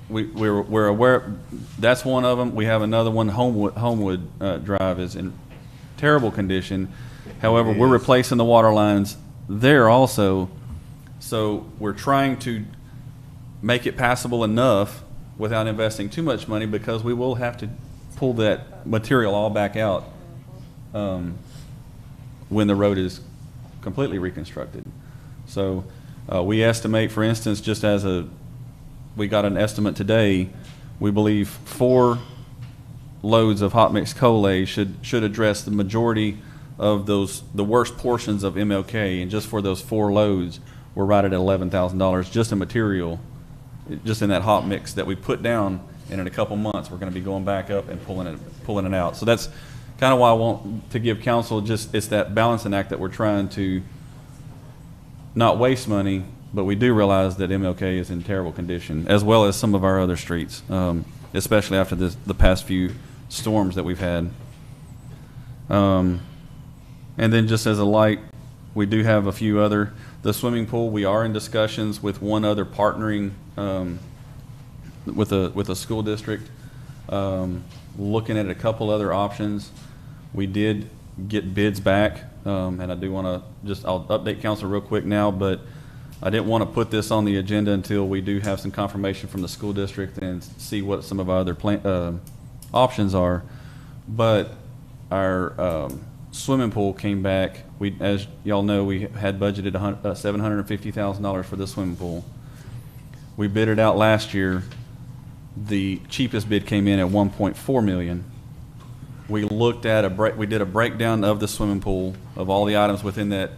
Speaker 17: we're aware that's one of them. We have another one, Homewood Drive is in terrible condition. However, we're replacing the water lines there also. So we're trying to make it passable enough without investing too much money, because we will have to pull that material all back out when the road is completely reconstructed. So we estimate, for instance, just as we got an estimate today, we believe 4 loads of hot mix coal should address the majority of the worst portions of MLK, and just for those 4 loads, we're right at $11,000 just in material, just in that hot mix that we put down and in a couple months, we're going to be going back up and pulling it out. So that's kind of why I want to give council it's that balancing act that we're trying to not waste money, but we do realize that MLK is in terrible condition, as well as some of our other streets, especially after the past few storms that we've had. And then just as a light, we do have a few other, the swimming pool, we are in discussions with one other partnering with a school district, looking at a couple other options. We did get bids back, and I do want to I'll update council real quick now, but I didn't want to put this on the agenda until we do have some confirmation from the school district and see what some of our other options are. But our swimming pool came back. As y'all know, we had budgeted $750,000 for this swimming pool. We bid it out last year. The cheapest bid came in at $1.4 million. We looked at we did a breakdown of the swimming pool, of all the items within that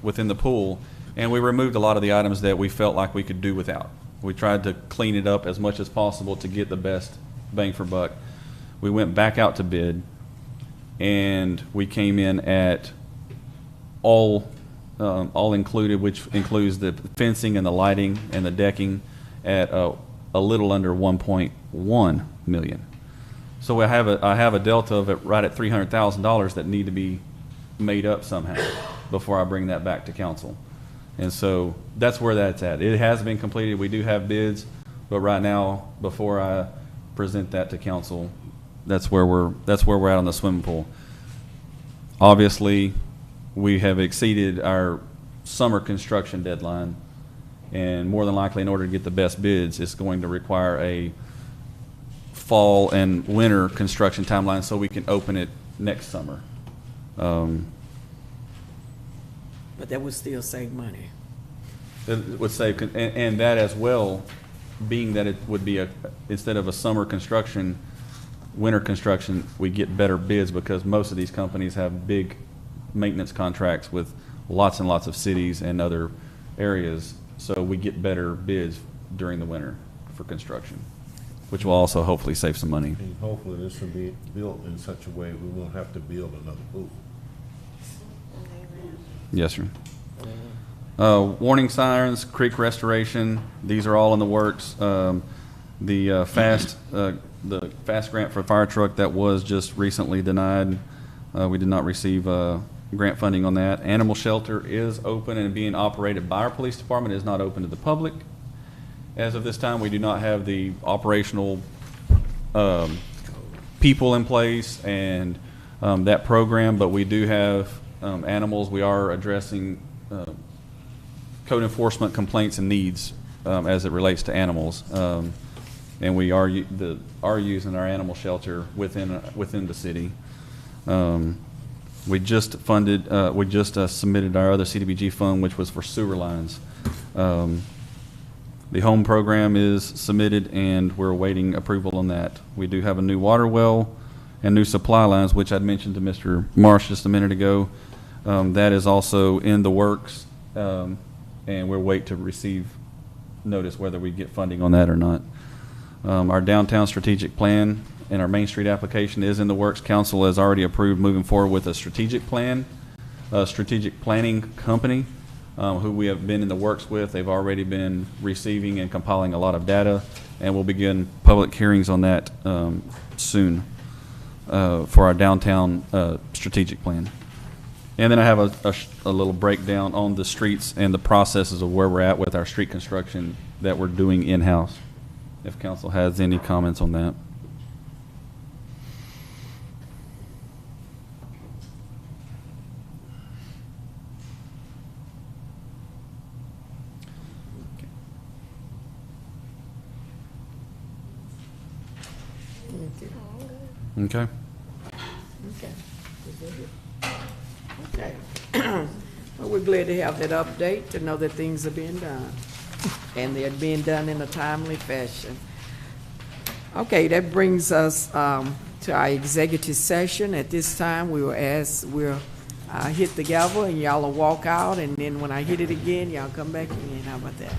Speaker 17: within the pool, and we removed a lot of the items that we felt like we could do without. We tried to clean it up as much as possible to get the best bang for buck. We went back out to bid, and we came in at all included, which includes the fencing and the lighting and the decking, at a little under $1.1 million. So I have a delta of it right at $300,000 that need to be made up somehow before I bring that back to council. And so that's where that's at. It has been completed. We do have bids, but right now, before I present that to council, that's where we're at on the swimming pool. Obviously, we have exceeded our summer construction deadline, and more than likely, in order to get the best bids, it's going to require a fall and winter construction timeline so we can open it next summer.
Speaker 1: But that would still save money.
Speaker 17: It would save, and that as well, being that it would be instead of a summer construction, winter construction, we get better bids because most of these companies have big maintenance contracts with lots and lots of cities and other areas, so we get better bids during the winter for construction, which will also hopefully save some money.
Speaker 2: And hopefully this will be built in such a way we won't have to build another pool.
Speaker 17: Yes, sir. Warning sirens, creek restoration, these are all in the works. The FAST grant for fire truck that was just recently denied, we did not receive grant funding on that. Animal shelter is open and being operated by our police department. It is not open to the public. As of this time, we do not have the operational people in place and that program, but we do have animals. We are addressing code enforcement complaints and needs as it relates to animals, and we are using our animal shelter within the city. We just funded. We just submitted our other CDBG fund, which was for sewer lines. The home program is submitted, and we're awaiting approval on that. We do have a new water well and new supply lines, which I'd mentioned to Mr. Marsh just a minute ago. That is also in the works, and we're waiting to receive notice whether we get funding on that or not. Our downtown strategic plan and our Main Street application is in the works. Council has already approved moving forward with a strategic plan, a strategic planning company who we have been in the works with. They've already been receiving and compiling a lot of data, and we'll begin public hearings on that soon for our downtown strategic plan. And then I have a little breakdown on the streets and the processes of where we're at with our street construction that we're doing in-house, if council has any comments on that. Okay.
Speaker 1: Okay. Well, we're glad to have that update, to know that things are being done, and they're being done in a timely fashion. Okay, that brings us to our executive session. At this time, we'll hit the gavel, and y'all will walk out, and then when I hit it again, y'all come back in. How about that?